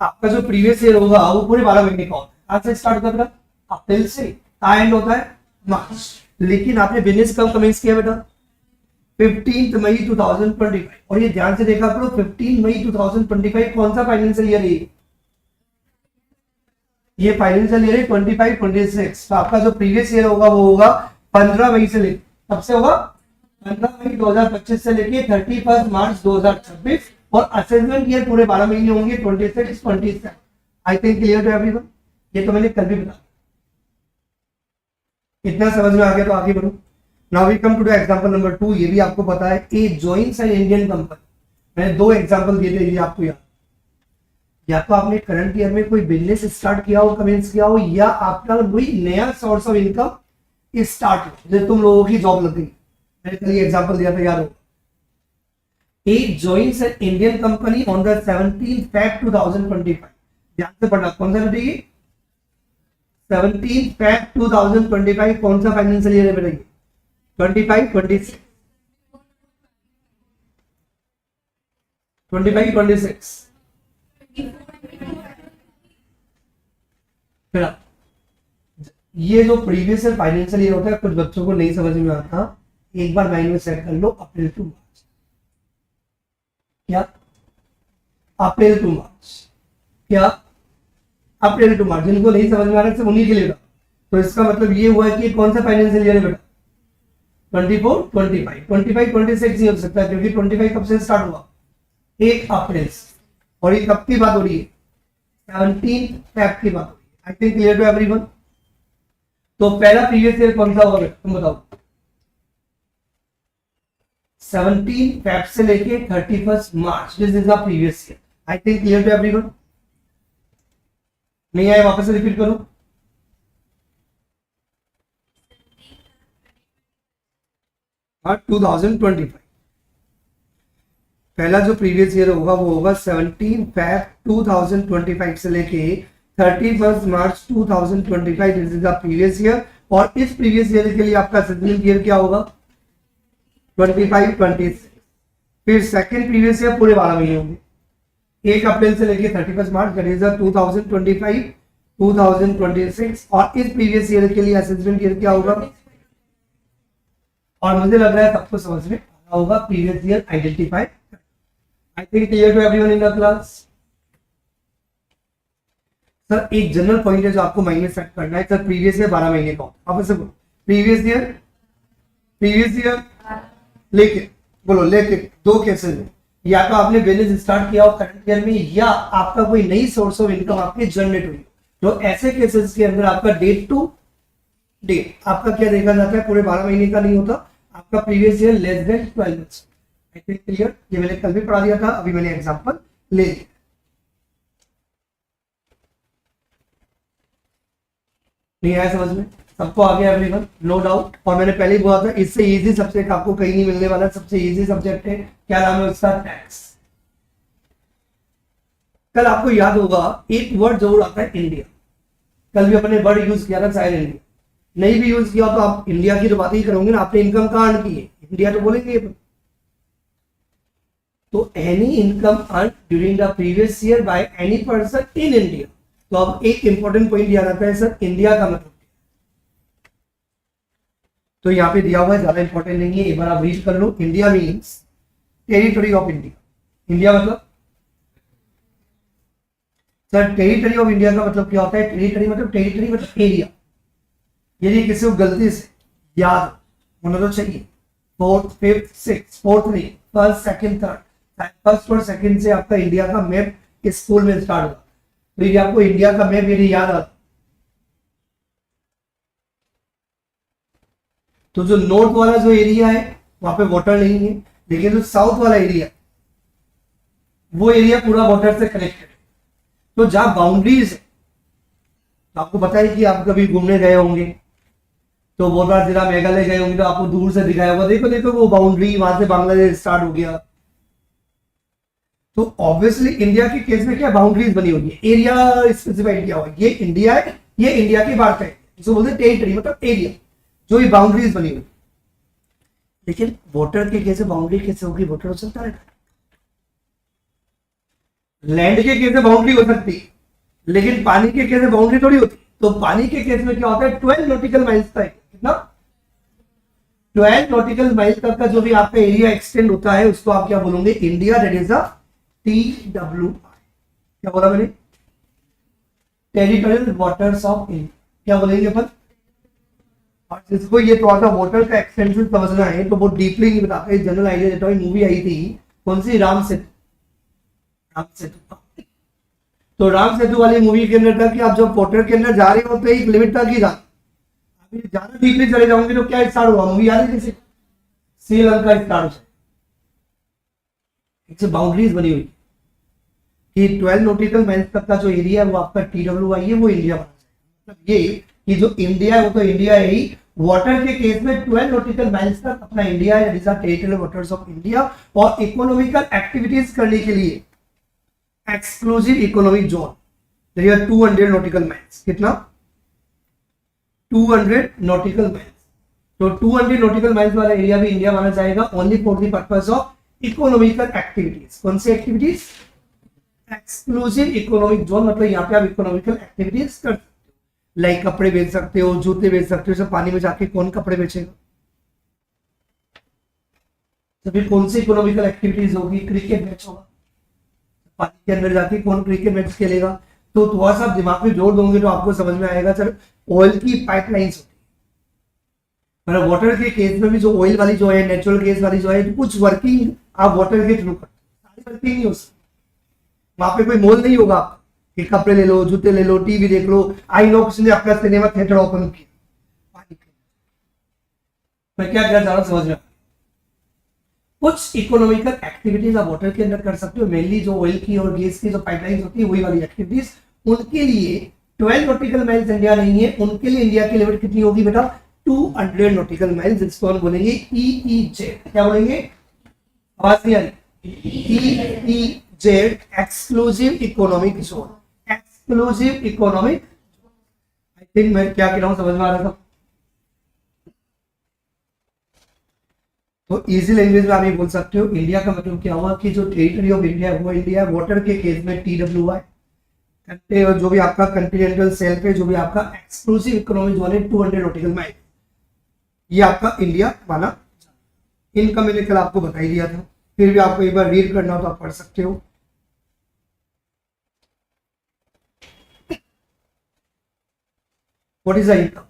आपका जो प्रीवियस ईयर होगा वो पूरे 12 महीने का होता है। आज से स्टार्ट होता है अप्रैल से, एंड होता है मार्च, लेकिन आपने बिजनेस कब कमेंस किया बेटा? 15 मई 2025। और ये ध्यान से देखा करो, 15 मई 2025 कौन सा फाइनेंशियल ईयर है? ये फाइनेंशियल ईयर है 25-26। तो आपका जो प्रीवियस ईयर होगा वो होगा 15 मई से लेकर, कब से होगा? 15 मई 2025 से लेके 31 मार्च 2026। और असेसमेंट ईयर पूरे 12 महीने होंगे 26-27। I think clear to everyone. ये तो मैंने कल भी बताया। इतना समझ में आ गया तो आगे बढ़ो। Now we come to the example number 2। ये भी आपको पता है, a joints an Indian company. मैंने 2 एग्जांपल दिए थे, ये आपको याद। या तो आपने करंट ईयर में कोई बिजनेस स्टार्ट किया हो, कमेंस किया हो, या आपका कोई नया सोर्स ऑफ इनकम स्टार्ट हो, जैसे तुम लोगों की जॉब लग गई। मैंने कल ये एग्जांपल दिया था, याद हो। A joints an Indian company on the 17 Feb 2025। ध्यान से पढ़ना, कौन सा डेट है? 17 Feb 2025। कौन सा फाइनेंशियल ईयर है बेटा? 25-26। 25, 26। फिर ये जो प्रीवियस ईयर फाइनेंशियल ईयर होता है, कुछ बच्चों को नहीं समझ में आता, एक बार माइंड में सेट कर लो, अप्रैल टू मार्च। क्या अप्रैल टू मार्च? क्या अप्रैल टू मार्च? जिनको नहीं समझ में आ रहा है उन्हीं के लिए था। तो इसका मतलब ये हुआ कि कौन सा फाइनेंशियल ईयर है बेटा? 24, 25, 25, 26 नहीं हो सकता क्योंकि 25 कब से स्टार्ट हुआ? 1 अप्रैल से। और ये कब की बात हो रही है? 17 फेब की बात हो रही है। I think clear to everyone. तो पहला प्रीवियस ईयर कौन सा होगा तुम बताओ? 17 फेब से लेके 31 March, this is the previous year. I think clear to everyone. नहीं आए वापस से रिपीट करो। हाँ 2025 पहला जो प्रीवियस ईयर होगा वो होगा 17 फेब 2025 से लेके 31 मार्च 2025, this is the previous year. और इस प्रीवियस ईयर के लिए आपका असेसमेंट ईयर क्या होगा? 25, 26। फिर सेकंड प्रीवियस ईयर पूरे 12 महीने होंगे, 1 अप्रैल से लेके 31 मार्च, दैट इज 2025, 2026। और इस प्रीवियस ईयर के लिए असेसमेंट ईयर क्या होगा? और मुझे लग रहा है सबको समझ में आना होगा previous year identify. I think clear to everyone in the class. Sir एक जनरल पॉइंट है जो आपको माइंड में सेट करना है, सर प्रीवियस ईयर 12 महीने का आप ऐसे बोलो, प्रीवियस ईयर लेके बोलो, लेके दो केसेस में, या तो आपने बिजनेस स्टार्ट किया हो करंट ईयर में, या आपका कोई नई सोर्स ऑफ इनकम आपके जनरेट हुई। तो ऐसे केसेस के अंदर आपका डेट टू डेट आपका क्या देखा जाता है? पूरे 12 महीने का नहीं होता, आपका previous year less than 12 months. आई थिंक क्लियर। ये मैंने कल भी पढ़ा दिया था, अभी मैंने एग्जांपल ले लिया। नहीं आया समझ में? सबको आ गया एवरीवन? No doubt. और मैंने पहले ही बोला था इससे इजी सब्जेक्ट आपको कहीं नहीं मिलने वाला, सबसे इजी सब्जेक्ट है, क्या नाम है उसका? टैक्स। कल आपको याद होगा एक वर्ड जरूर आता है, इंडिया। कल भी अपने वर्ड यूज किया था शायद, इंडिया। नहीं भी यूज किया तो आप इंडिया की तो बात ही करोगे ना, आपने इनकम कहाँ अर्न की है? इंडिया तो बोलेंगे। तो any income earn during the previous year by any person in India. तो अब एक इंपॉर्टेंट पॉइंट याद आता है सर, इंडिया का मतलब। तो यहाँ पे दिया हुआ है, ज्यादा इंपॉर्टेंट नहीं है, एक बार आप रीड कर लो। India means territory of India. India मतलब सर टेरिटरी ऑफ इंडिया का मतलब क्या होता है? टेरिटरी मतलब एरिया। यदि किसी को गलती से याद होना तो चाहिए, 4th, 5th, 6th, 4th नहीं, 1st, 2nd, 3rd, 1st और 2nd से आपका इंडिया का मैप इस स्कूल में स्टार्ट होगा। तो ये आपको इंडिया का मैप यदि याद आता, तो जो नॉर्थ वाला जो एरिया है वहां पे वाटर नहीं है, लेकिन जो साउथ वाला एरिया वो एरिया पूरा वाटर से कनेक्टेड है। तो जहां बाउंड्रीज है, तो आपको पता है कि आप कभी घूमने गए होंगे तो बहुत बार जिला मेघालय गए होंगे तो आपको दूर से दिखाया होगा, देखो देखो वो बाउंड्री, वहां से बांग्लादेश स्टार्ट हो गया। तो ऑब्वियसली इंडिया के केस में क्या बाउंड्रीज बनी होगी, एरिया स्पेसिफाइड किया हुआ, ये इंडिया है, ये इंडिया की बात है, जिसको बोलते हैं टेरिटरी मतलब एरिया, जो ये बाउंड्रीज बनी हुई। लेकिन वाटर के केस में बाउंड्री कैसे होगी? वाटर हो सकता है, लैंड के केस में बाउंड्री हो सकती है, लेकिन पानी के केस में बाउंड्री थोड़ी होती। तो पानी के केस में क्या होता है? 12 नॉटिकल माइल्स तक, कितना? 12 नॉटिकल माइल तक का जो भी आपका एरिया एक्सटेंड होता है उसको आप क्या बोलोगे? India. That is a TWI। क्या बोला मैंने? Territorial waters of India. क्या बोलेंगे अपन? और जिसको ये थोड़ा सा वाटर का एक्सटेंशन समझना है तो वो डीपली नहीं बताते, जनरल आइडिया देता हूँ। मूवी आई थी कौन सी? राम सेतु। राम सेतु। तो राम सेतु वाली मूवी के अंदर था कि आप जब वाटर के अंदर जा रहे हो तो एक लिमिट तक ही जा, अभी ज्यादा डीपली चले जाओगे तो क्या स्टार्ट हुआ? मूवी याद है जैसे श्रीलंका स्टार्ट हो, एक बाउंड्रीज बनी हुई कि 12 नॉटिकल माइल्स तक का जो एरिया है वो आपका TWI है, वो इंडिया बना जाएगा। मतलब ये कि जो इंडिया है वो तो इंडिया है ही, वाटर के केस में 12 नॉटिकल माइल्स तक अपना इंडिया है, that is the territorial waters of India. और इकोनॉमिकल एक्टिविटीज करने के लिए exclusive economic zone, that is 200 nautical miles. कितना? 200 नॉटिकल माइल्स। तो 200 नॉटिकल माइल्स वाला एरिया भी इंडिया माना जाएगा, only for the purpose of economical activities. कौन सी एक्टिविटीज? एक्सक्लूसिव इकोनॉमिक जोन, मतलब यहाँ पे आप इकोनॉमिकल एक्टिविटीज कर सकते हो, लाइक कपड़े बेच सकते हो, जूते बेच सकते हो। सब पानी में जाके कौन कपड़े बेचेगा? तो फिर कौन सी इकोनॉमिकल एक्टिविटीज होगी? क्रिकेट मैच होगा, पानी के अंदर जाके कौन क्रिकेट मैच खेलेगा? तो थोड़ा सा दिमाग में जोर दोगे तो आपको समझ में आएगा। सर ऑयल की पाइपलाइंस होती है, मतलब वाटर के केस में भी जो ऑयल वाली जो है, नेचुरल गैस वाली जो है, तो कुछ वर्किंग आप वाटर के थ्रू करते हो, सारी वर्किंग नहीं हो सकती। वहां पे कोई मोल नहीं होगा कि कपड़े ले लो, जूते ले लो, टीवी देख लो। आईनॉक्स ने अपना सिनेमा थिएटर ओपन किया। मैं क्या चाह रहा हूं समझ में? कुछ इकोनॉमिकल एक्टिविटीज आप वाटर के अंदर कर सकते हो, मेनली जो ऑयल की और गैस की जो पाइपलाइन होती है वही वाली एक्टिविटीज। उनके लिए 12 नॉटिकल माइल्स इंडिया नहीं है, उनके लिए इंडिया की लिमिट कितनी होगी बेटा? 200 नॉटिकल माइल्स, जिसको हम बोलेंगे EEZ। क्या बोलेंगे? आवाज नहीं आ रही? EEZ, exclusive economic zone. Exclusive economic, I think मैं क्या कह रहा हूं समझ में आ रहा था। तो इजी लैंग्वेज में आप ये बोल सकते हो, इंडिया का मतलब क्या हुआ कि जो टेरिटरी ऑफ इंडिया है वो इंडिया है। वाटर के केस में TWI, जो भी आपका कंटिनेंटल शेल्फ है, जो भी आपका एक्सक्लूसिव इकोनॉमिक जोन है, 200 नॉटिकल माइल, ये आपका इंडिया माना। इनका मैंने कल आपको बता ही दिया था, फिर भी आपको एक बार रीड करना हो तो आप पढ़ सकते हो। What is the income?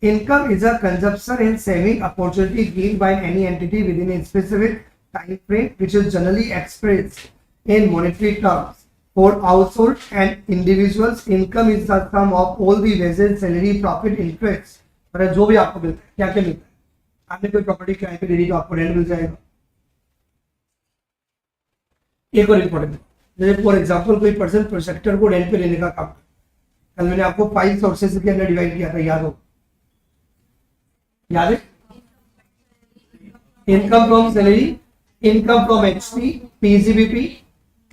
Income is a consumption and saving opportunity gained by any entity within a specific time frame, which is generally expressed in monetary terms. For households and individuals, income is the sum of all the wages, salary, profit, interest. मतलब जो भी आपको मिलता है, क्या क्या मिलता है? आपने कोई प्रॉपर्टी किराए पे दे दी तो आपको रेंट मिल जाएगा। एक और इंपॉर्टेंट, जैसे फॉर एग्जाम्पल कोई पर्सन प्रोजेक्टर को रेंट पे लेने का काम, कल मैंने आपको 5 सोर्सेज के अंदर डिवाइड किया था, याद हो? याद है? Income from salary, income from HP, PGBP,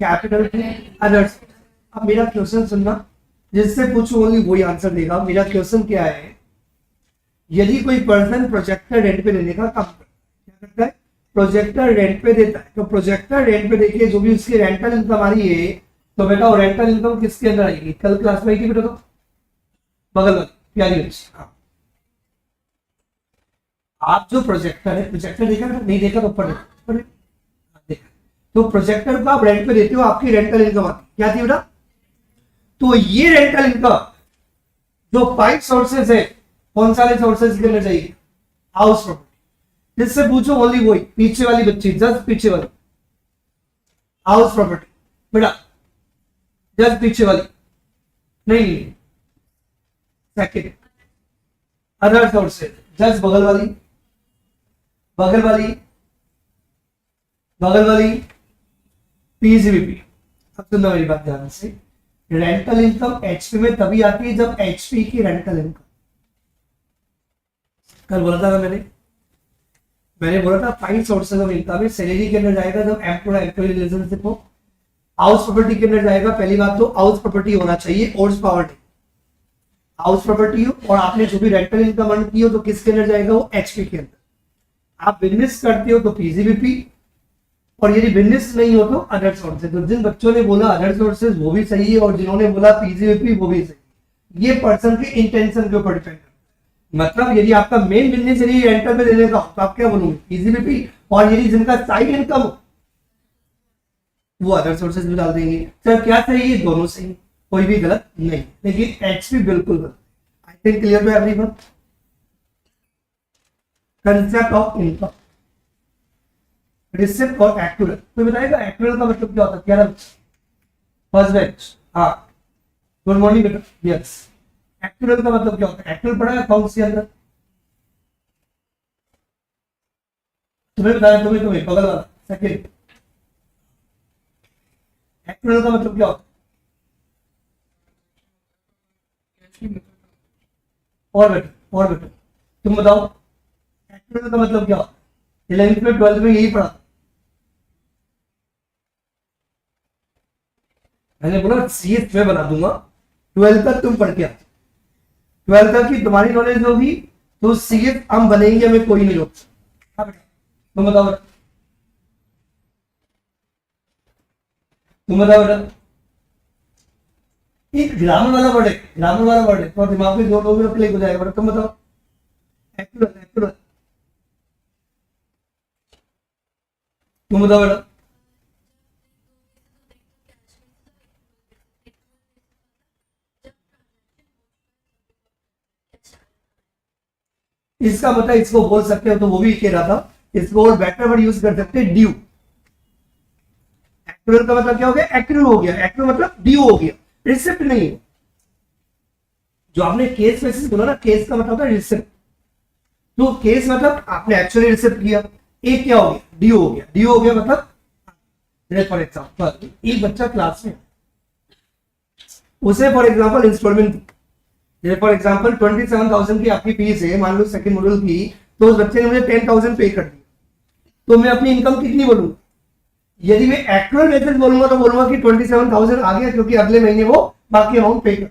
capital, others. अब मेरा क्वेश्चन सुनना, जिससे पूछूं ओनली वही आंसर देगा। मेरा क्वेश्चन क्या है? यदि कोई पर्सन प्रोजेक्टर रेंट पे लेने का काम क्या करता है? प्रोजेक्टर रेंट पे देता है, तो प्रोजेक्टर रेंट पे देखिए जो भी उसकी रेंटल इनकम आ रही है, तो बेटा वो रेंटल इनकम किसके अंदर आएगी? कल क्लास में आएगी बेटा, तो बगल में प्यारी बच्ची। हाँ, आप जो प्रोजेक्टर है, प्रोजेक्टर देखा नहीं? देखा तो ऊपर देखा। तो प्रोजेक्टर को आप रेंट पे देते हो, आपकी रेंटल इनकम आती है, क्या थी बेटा? तो ये रेंटल इनकम जो 5 सोर्सेज है, कौन सारे सोर्सेज के अंदर चाहिए? House property. जिससे पूछो ओनली वही, पीछे वाली बच्ची, जस्ट पीछे वाली, हाउस प्रॉपर्टी बेटा, जस्ट पीछे वाली नहीं, सेकेंड अदर सोर्सेज, जस्ट बगल वाली, बगल वाली, बगल वाली, PGBP। अब सुनना मेरी बात ध्यान से, रेंटल इनकम HP में तभी आती है जब HP की रेंटल इनकम, कल बोला था मैंने बोला था 5 सोर्सेज ऑफ इनकम है। सैलरी के अंदर जाएगा जब एम्प्लॉय एम्प्लॉय रिलेशनशिप हो। हाउस प्रॉपर्टी के अंदर जाएगा, पहली बात तो हाउस प्रॉपर्टी होना चाहिए, और पावर हाउस प्रॉपर्टी हो, और आपने जो भी रेंटल इनकम अर्न की हो तो किसके अंदर जाएगा? वो HP के अंदर। आप बिजनेस करते हो तो PGBP, और यदि बिजनेस नहीं हो तो अदर सोर्सेज। तो जिन बच्चों ने बोला अदर सोर्सेज वो भी सही है, और जिन्होंने बोला PGBP वो भी सही। ये पर्सन के इंटेंशन के ऊपर डिपेंड करता है। मतलब यदि आपका मेन बिजनेस यदि रेंटल पे देने का तो आप क्या बोलोगे? PGBP, और यदि जिनका साइड इनकम हो वो अदर सोर्सेज में डाल देंगे। सर क्या सही है? दोनों सही, कोई भी गलत नहीं, लेकिन HP बिल्कुल गलत। I think clear to everyone concept of income, receipt और एक्चुअल। तो बताएगा एक्चुअल का मतलब क्या होता है? क्या फर्स्ट बैच? हाँ, गुड मॉर्निंग बेटा। यस, एक्चुअल का मतलब क्या होता है? एक्चुअल पढ़ा है अकाउंट्स के अंदर, तुम्हें बताया, तुम्हें बगल वाला सेकंड। एक्चुअल का मतलब क्या होता है? और बेटा तुम बताओ, एक्चुअल का मतलब क्या होता है? 11th में 12th में यही पढ़ा, मैंने बोला CS में बना दूंगा, 12th तक तुम पढ़ के आ, 12th तक की तुम्हारी नॉलेज होगी तो CS हम बनेंगे, हमें कोई नहीं रोक सकता। तुम बताओ तुम बताओ बेटा, एक ग्रामर वाला वर्ड है, ग्रामर वाला वर्ड है, तो दिमाग में जो लोग क्लिक हो जाएगा बेटा। तुम बताओ, एक्चुअल एक्चुअल, तुम बताओ बेटा। इसका मतलब इसको बोल सकते हो, तो वो भी कह रहा था, इसको और बेटर वर्ड यूज कर सकते हैं, ड्यू। एक्चुअल का मतलब क्या हो गया, एक्चुअल हो गया, एक्चुअल मतलब ड्यू हो गया, रिसिप्ट नहीं है। जो आपने केस बेसिस बोला ना, केस का मतलब होता है रिसिप्ट। तो केस मतलब आपने एक्चुअली रिसिप्ट किया, एक क्या हो गया, ड्यू हो गया। ड्यू हो गया मतलब, फॉर एग्जाम्पल एक बच्चा क्लास में, उसे for example instalment, for example 27,000 की आपकी फीस है, मान लो सेकंड मॉड्यूल की, तो उस बच्चे ने मुझे 10,000 पे कर दिया, तो मैं अपनी इनकम कितनी बोलूंगा? यदि मैं एक्चुअल बेसिस बोलूंगा तो बोलूंगा कि 27,000 आ गया, क्योंकि अगले महीने वो बाकी अमाउंट पे कर।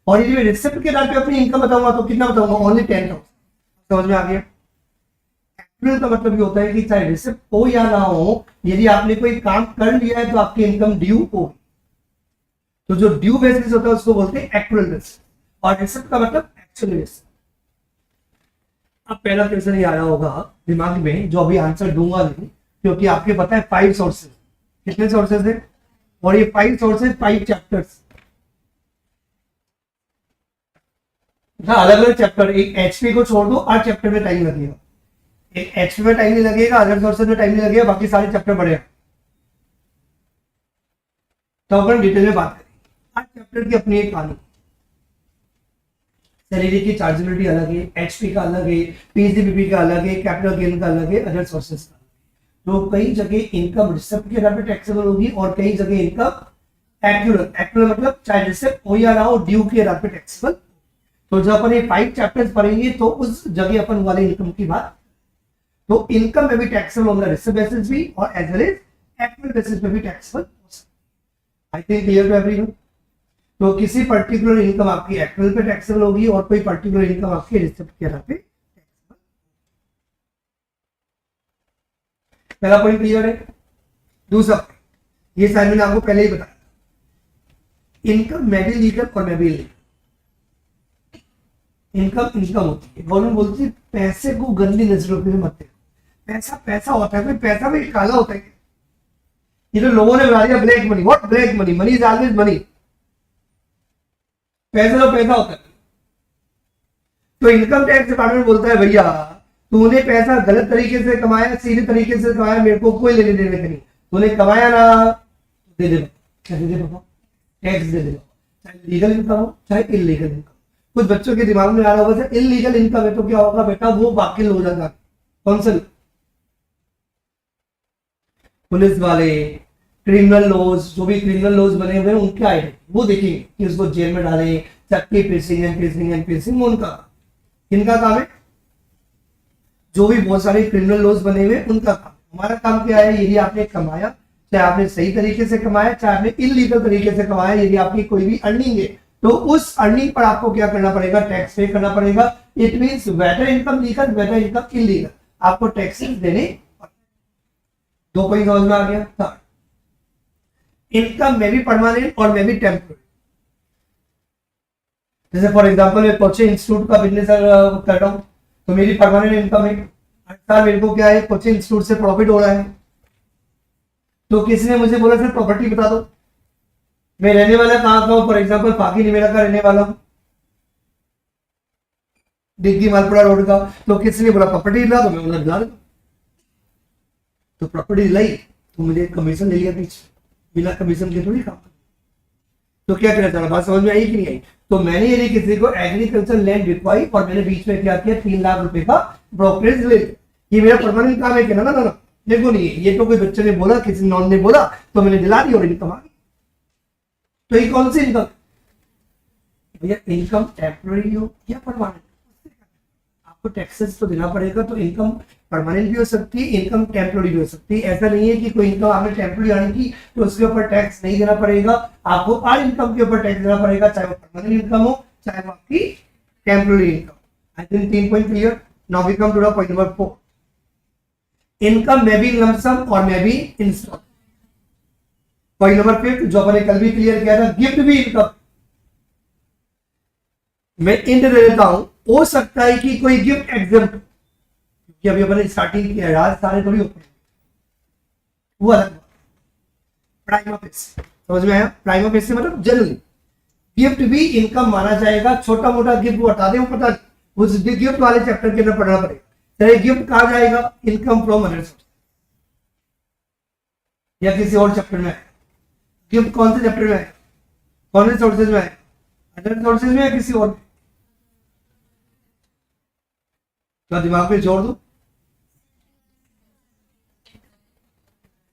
और यदि मैं रिसिप्ट के आधार पे अपनी इनकम बताऊंगा तो कितना बताऊंगा, ओनली 10,000। समझ में आ गया? एक्चुअल का मतलब ये होता है कि चाहे रिसिप्ट हो या ना हो, यदि आपने कोई काम कर लिया है तो आपकी इनकम ड्यू होगी। तो जो ड्यू बेसिस होता है उसको बोलते हैं एक्चुअल बेसिस, और रिसिप्ट का मतलब एक्चुअल बेसिस। अब पहला क्वेश्चन ये आया होगा दिमाग में, जो अभी आंसर दूंगा नहीं, क्योंकि आपके पता है 5 सोर्सेज, कितने सोर्सेज है, और ये 5 सोर्सेज 5 चैप्टर्स, अलग अलग चैप्टर। एक एचपी को छोड़ दो, 8 चैप्टर में टाइम लगेगा। एक एचपी में टाइम नहीं लगेगा, अदर सोर्सेज में टाइम नहीं लगेगा, बाकी सारे चैप्टर बढ़े। तो अपन डिटेल में बात करेंगे। 8 चैप्टर की अपनी एक कहानी, सैलरी की चार्जेबिलिटी अलग है, एचपी का अलग है, पीसीबीपी का अलग है, कैपिटल गेन का अलग है, अदर सोर्सेज का। तो कई जगह इनकम रिसिप्ट के आधार पर टैक्सेबल होगी, और कई जगह इनकम एक्चुअल, एक्चुअल मतलब चाहे रिसिप्ट हो या ना हो, ड्यू के आधार पर टैक्सेबल। तो जब अपन ये 5 चैप्टर्स पढ़ेंगे तो उस जगह अपन वाले इनकम की बात, तो इनकम में भी taxable on the receipt basis भी, और as well as actual basis पे भी टैक्सेबल हो सकता है। I think clear to everyone. तो किसी पर्टिकुलर इनकम आपकी एक्चुअल पे टैक्सेबल होगी, और कोई पर्टिकुलर इनकम आपकी रिसिप्ट के आधार पे टैक्सेबल। पहला पॉइंट क्लियर है। दूसरा, ये शायद मैंने आपको पहले ही बताया, इनकम में भी लीगल और में भी इलीगल। इनकम इनकम होती है, गवर्नमेंट बोलती है पैसे को गंदी नजरों से मत देखो, पैसा पैसा होता है, पैसा भी काला होता है। ये तो लोगों ने बना दिया black money. What black money? Money is always money. पैसा तो पैसा होता है। तो इनकम टैक्स डिपार्टमेंट बोलता है भैया तूने पैसा गलत तरीके से कमाया, सीधे तरीके से कमाया, मेरे को कोई लेने देने नहीं। तूने कमाया ना, दे दे, क्या दे दे बाबा, टैक्स दे दे, चाहे लीगल इनकम हो चाहे इलीगल इनकम। कुछ बच्चों के दिमाग में आ रहा होगा इलीगल इनकम है तो क्या होगा बेटा, वो बाकी हो जाएगा। कौन सा? पुलिस वाले, क्रिमिनल लॉज, जो भी क्रिमिनल लॉज बने हुए हैं उनके आइडिया वो देखेंगे कि उसको जेल में डालें, चक्की पीसिंग एंड पीसिंग एंड पीसिंग, उनका इनका काम है। जो भी बहुत सारे क्रिमिनल लॉज बने हुए उनका काम। हमारा काम क्या है, यदि आपने कमाया, चाहे आपने सही तरीके से कमाया चाहे आपने इलीगल तरीके से कमाया, यदि आपकी कोई भी अर्निंग है तो उस अर्निंग पर आपको क्या करना पड़ेगा, टैक्स पे करना पड़ेगा। It means waiter income legal, waiter income illegal, आपको टैक्सेस देने। 2 पॉइंट समझ में आ गया। थर्ड, इनकम में भी परमानेंट और में भी टेम्पोररी। जैसे फॉर एग्जांपल मैं कोचिंग इंस्टीट्यूट का बिजनेस कर रहा हूं, तो मेरी परमानेंट इनकम है, हर साल मेरे को क्या है, कोचिंग इंस्टीट्यूट से प्रॉफिट हो रहा है। तो किसी ने मुझे बोला सर प्रॉपर्टी बता दो, मैं रहने वाला कहां का हूं, फॉर एग्जांपल फाकी निमेरा का रहने वाला हूं, डिग्गी मालपुरा रोड का। तो किसी ने बोला प्रॉपर्टी दिला, तो मैं उन्हें दिला दूंगा। तो प्रॉपर्टी दिलाई तो मुझे कमीशन ले लिया बीच, बिना कमीशन के थोड़ी काम। तो क्या करना चाह रहा, बात समझ में आई कि नहीं आई? तो मैंने यदि किसी को एग्रीकल्चर लैंड बिकवाई और मैंने बीच में क्या किया, 3 लाख रुपए का ब्रोकरेज ले, ये मेरा परमानेंट काम है क्या? ना ना ना, देखो नहीं, ये तो कोई बच्चे ने बोला, किसी नॉन ने बोला तो मैंने दिला दी और इनकम आ गई। तो ये कौन सी इनकम भैया? इनकम टेम्पररी हो या परमानेंट, आपको टैक्सेस तो देना पड़ेगा। तो इनकम परमानेंट भी हो सकती है, इनकम टेम्पररी भी हो सकती है। ऐसा नहीं है कि कोई इनकम आपने टेम्पररी आने की तो उसके ऊपर टैक्स नहीं देना पड़ेगा, आपको हर इनकम के ऊपर टैक्स देना पड़ेगा, चाहे वो परमानेंट इनकम हो चाहे वो आपकी temporary income. I think 3 point clear. Now we come to the point number 4, income में भी लमसम और में भी इंस्टॉल। पॉइंट नंबर 5 जो अपने कल भी क्लियर किया था, गिफ्ट भी इनकम। मैं इंड दे देता हूं, हो सकता है कि कोई गिफ्ट एग्जाम्प्ट, क्योंकि अभी अपने स्टार्टिंग किया, राज सारे थोड़ी ओपन, वो अलग प्राइमा फेस, समझ में आया? प्राइमा फेस से मतलब जनरली गिफ्ट भी इनकम माना जाएगा। छोटा मोटा गिफ्ट वो हटा दे, वो पता उस गिफ्ट वाले चैप्टर के अंदर पढ़ना पड़ेगा। चाहे गिफ्ट कहा जाएगा इनकम फ्रॉम अदर सोर्स, या किसी और चैप्टर में आएगा। गिफ्ट कौन से चैप्टर में आएगा, कौन से सोर्सेज में आएगा, अदर सोर्सेज में या किसी और में? तो दिमाग पे जोड़ दो।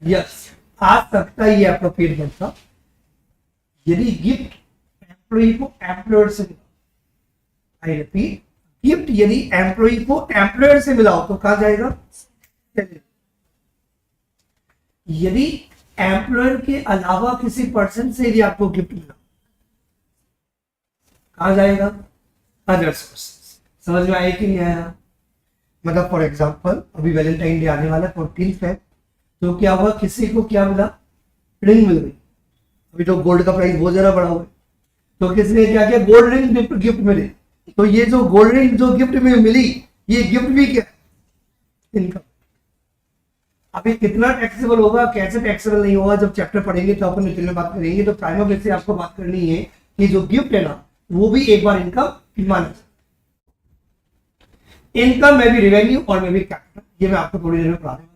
यस, आ सकता है ये अप्रोप्रिएट बनता यदि गिफ्ट एम्प्लॉई को एम्प्लॉयर से मिला। आई रिपीट, गिफ्ट यदि एम्प्लॉई को एम्प्लॉयर से मिला हो तो कहा जाएगा। यदि एम्प्लॉयर के अलावा किसी पर्सन से यदि आपको गिफ्ट मिला, कहा जाएगा अदर सोर्सेस। समझ में आया कि नहीं आया? मतलब फॉर एग्जांपल अभी वैलेंटाइन डे आने वाला 14 फेब, तो क्या हुआ, किसी को क्या मिला, रिंग मिल गई। अभी तो गोल्ड का प्राइस बहुत ज्यादा बढ़ा हुआ है, तो किसी ने क्या किया, गोल्ड रिंग गिफ्ट मिली। तो ये जो गोल्ड रिंग जो गिफ्ट में मिली, ये गिफ्ट भी क्या, इनकम। अभी कितना टैक्सेबल होगा, कैसे टैक्सेबल नहीं होगा, जब चैप्टर पढ़ेंगे तो अपन डिटेल में बात करेंगे। तो प्राइमा फेस से आपको बात करनी है कि जो गिफ्ट है ना, वो भी एक बार इनकम माना। इनकम में भी रेवेन्यू और में भी कैपिटल, ये मैं आपको थोड़ी देर में पढ़ा दूंगा।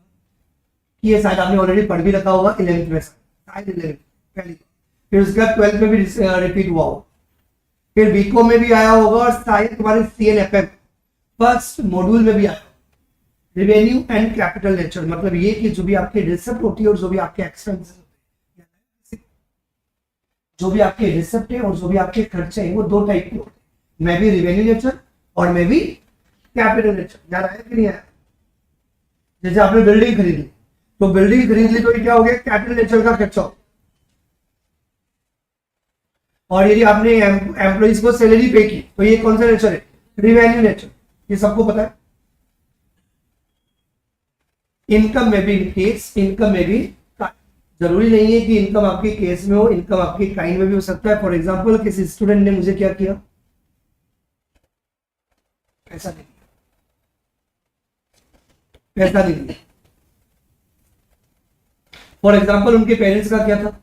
ये शायद आपने ऑलरेडी पढ़ भी रखा होगा 11th में, शायद 11th पहली, फिर उसके बाद 12th में भी रिपीट हुआ होगा, फिर बीकॉम में भी आया होगा, और शायद तुम्हारे CNFM फर्स्ट मॉड्यूल में भी आया। रेवेन्यू एंड कैपिटल नेचर मतलब ये कि जो भी आपके रिसिप्ट होती है और जो भी आपके एक्सपेंसेस होते हैं, जो भी आपके रिसिप्ट है और जो भी आपके खर्चे हैं, वो दो टाइप के होते हैं, मैं भी रेवेन्यू नेचर और मैं भी कैपिटल नेचर। याद आया कि नहीं आया? जैसे आपने बिल्डिंग खरीद ली, तो बिल्डिंग खरीद ली तो ये क्या हो गया, कैपिटल नेचर का खर्चा। और यदि आपने एम्प्लॉइज को सैलरी पे की, तो ये कौन सा नेचर है, रेवेन्यू नेचर। ये सबको पता है। इनकम में भी केस, इनकम में भी जरूरी नहीं है कि इनकम आपके केस में हो, इनकम आपके काइंड में भी हो सकता है। फॉर एग्जांपल किसी स्टूडेंट ने मुझे क्या किया, पैसा नहीं दिया, पैसा नहीं दिया। फॉर एग्जांपल उनके पेरेंट्स का क्या था,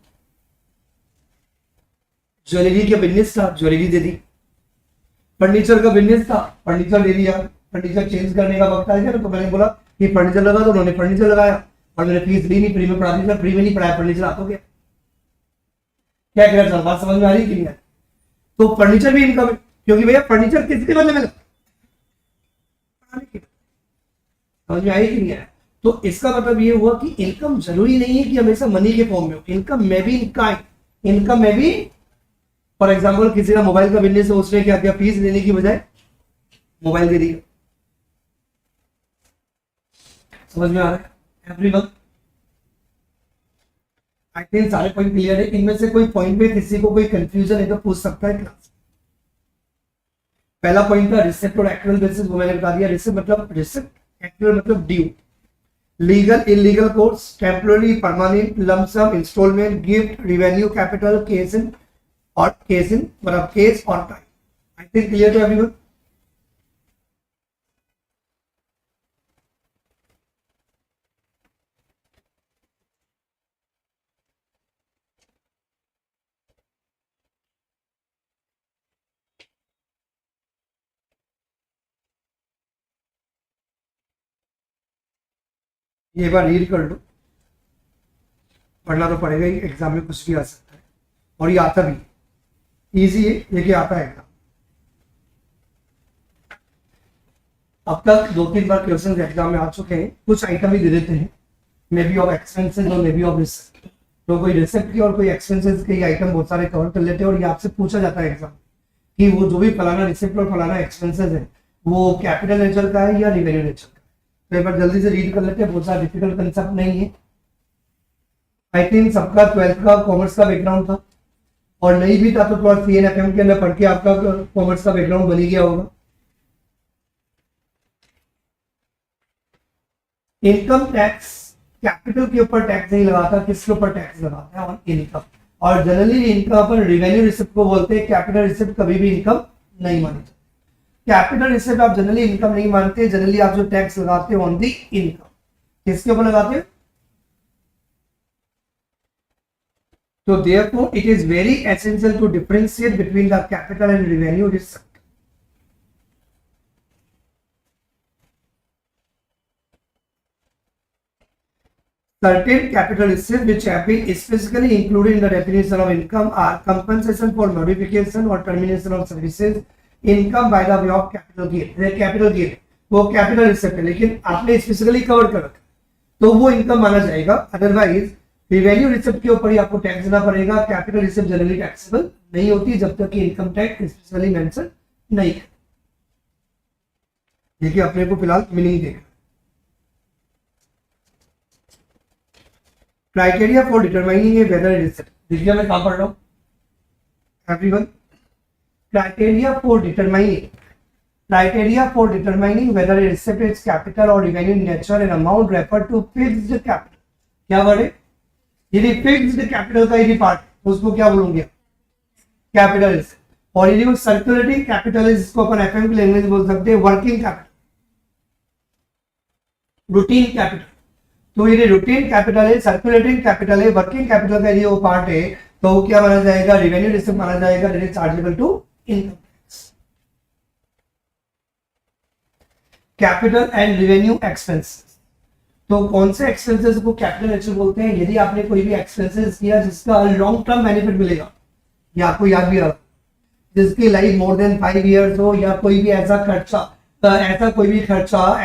ज्वेलरी का बिजनेस था, ज्वेलरी दे दी। फर्नीचर का बिजनेस था, फर्नीचर दे दिया। फर्नीचर चेंज करने का वक्त आया ना, तो मैंने बोला कि फर्नीचर लगा, तो उन्होंने फर्नीचर लगाया, और मैंने फीस ली नहीं, फ्री में पढ़ा दी, फ्री में नहीं पढ़ाया, फर्नीचर आता गया। क्या कह रहा था, बात समझ में आ रही कि नहीं? तो फर्नीचर भी इनकम है, क्योंकि भैया फर्नीचर किसके बदले में लगा, समझ में आई कि नहीं आया? तो इसका मतलब ये हुआ कि इनकम जरूरी नहीं है कि हमेशा मनी के फॉर्म में हो, इनकम में भी इनकम में भी। फॉर एग्जाम्पल किसी का मोबाइल का बिजनेस है, उसने क्या किया, फीस लेने की बजाय मोबाइल दे दिया। समझ में आ रहा है एवरीवन? आई थिंक सारे पॉइंट क्लियर है। इनमें से कोई पॉइंट में किसी को कोई कंफ्यूजन है तो पूछ सकता है क्लास। पहला पॉइंट था रिसिप्ट और एक्चुअल बेसिस, वो मैंने बता दिया। रिसिप्ट मतलब रिसिप्ट, एक्चुअल मतलब due, legal illegal course, temporary permanent, lump sum, instalment, gift, revenue, capital, case in और केस इन मतलब केस और time. I think clear to everyone? ये बार रीड कर लो, पढ़ना तो पड़ेगा ही, एग्जाम में कुछ भी आ सकता है, और ये आता भी इजी है, लेकिन आता है एग्जाम। अब तक 2-3 बार क्वेश्चन एग्जाम में आ चुके हैं। कुछ आइटम भी दे देते हैं, मे बी ऑफ एक्सपेंसेस और मे बी ऑफ रिसिप्ट। तो कोई रिसिप्ट की और कोई एक्सपेंसेस के आइटम बहुत सारे कवर कर लेते हैं, और ये आपसे पूछा जाता है एग्जाम कि वो जो भी फलाना रिसिप्ट और फलाना एक्सपेंसेस है, वो कैपिटल नेचर का है या रिवेन्यू नेचर का। तो एक बार जल्दी से रीड कर लेते हैं, बहुत सारा डिफिकल्ट कंसेप्ट नहीं है। आई थिंक सबका 12th का कॉमर्स का बैकग्राउंड था, और नहीं भी था तो थोड़ा CNFM के अंदर पढ़ के आपका कॉमर्स का बैकग्राउंड बन गया होगा। इनकम टैक्स कैपिटल के ऊपर टैक्स नहीं लगाता, किसके ऊपर टैक्स लगाता है? On income. और जनरली इनकम अपन रेवेन्यू रिसिप्ट को बोलते हैं, कैपिटल रिसिप्ट कभी भी इनकम नहीं मानी जाती। कैपिटल रिसिप्ट आप जनरली इनकम नहीं मानते, जनरली आप जो टैक्स लगाते हो ऑन दी इनकम, किसके ऊपर लगाते हो? तो therefore it is very essential to differentiate between the capital and revenue receipt. Certain capital receipts which have been specifically included in the definition of income are compensation for modification or termination of services, income by the way of capital gain. Capital gain वो capital receipt है, लेकिन आपने specifically cover कर रखा तो वो income माना जाएगा। अदरवाइज रिवेन्यू रिसिप्ट के ऊपर ही आपको टैक्स देना पड़ेगा। कैपिटल रिसिप्ट जनरली टैक्सेबल नहीं होती जब तक कि इनकम टैक्स स्पेशली मेंशन नहीं है। देखिए अपने को फिलहाल मीनिंग देगा। Criteria for determining a whether receipt, देखिए मैं कहां पढ़ रहा हूं everyone. Criteria for determining whether a receipt is capital और revenue nature and amount refer to fixed capital. क्या वर्ड है? यदि फिक्स्ड कैपिटल का यदि पार्ट तो उसको क्या बोलोगे? Capital receipt. और यदि वो सर्कुलेटिंग कैपिटल है जिसको अपन एफएम की लैंग्वेज बोल सकते हैं वर्किंग कैपिटल, रूटीन कैपिटल। तो ये रूटीन कैपिटल है, सर्कुलेटिंग कैपिटल है, वर्किंग कैपिटल का यदि वो पार्ट है तो वो क्या माना जाएगा? रेवेन्यू रिसिप्ट माना जाएगा, that is chargeable to income tax. Capital and revenue expenses, तो कौन से एक्सपेंसेस को कैपिटल एक्सपेंस बोलते हैं? यदि आपने कोई भी एक्सपेंसेस किया जिसका लॉन्ग टर्म बेनिफिट मिलेगा, या आपको याद भी आ रहा, जिसकी लाइफ मोर देन 5 इयर्स हो, या कोई भी ऐसा खर्चा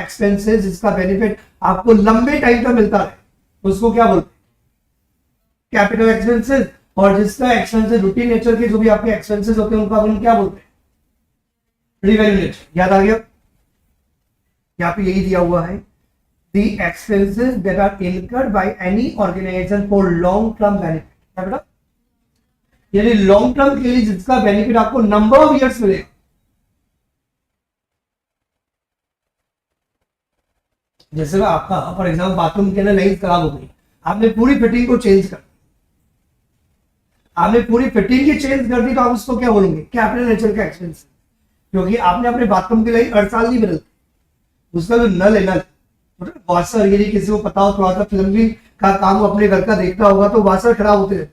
एक्सपेंसेस जिसका बेनिफिट आपको लंबे टाइम तक मिलता है, उसको क्या बोलते हैं? Capital expenses. और जिसका एक्सपेंसेस रूटीन नेचर के जो भी आपके एक्सपेंसेस होते हैं उनको अपन क्या बोलते हैं? Revenue nature. याद आ गया? यहाँ पे यही दिया हुआ है, the expenses that are incurred by any organization for long term benefit। क्या बेटा? यानी लॉन्ग टर्म के लिए जिसका बेनिफिट आपको नंबर ऑफ इयर्स मिलेगा। जैसे आपका फॉर एग्जाम्पल बाथरूम के अंदर लाइट खराब हो गई, आपने पूरी फिटिंग को चेंज कर, आपने पूरी फिटिंग की चेंज कर दी, तो आप उसको क्या बोलेंगे? कैपिटल नेचर का एक्सपेंस, क्योंकि आपने अपने बाथरूम की लाइट हर साल नहीं बदलती। उसका जो नल है, नल वाशर, यदि किसी को पता हो थोड़ा सा प्लम्बिंग का काम वो अपने घर का देखता होगा, तो वाशर खराब होते हैं,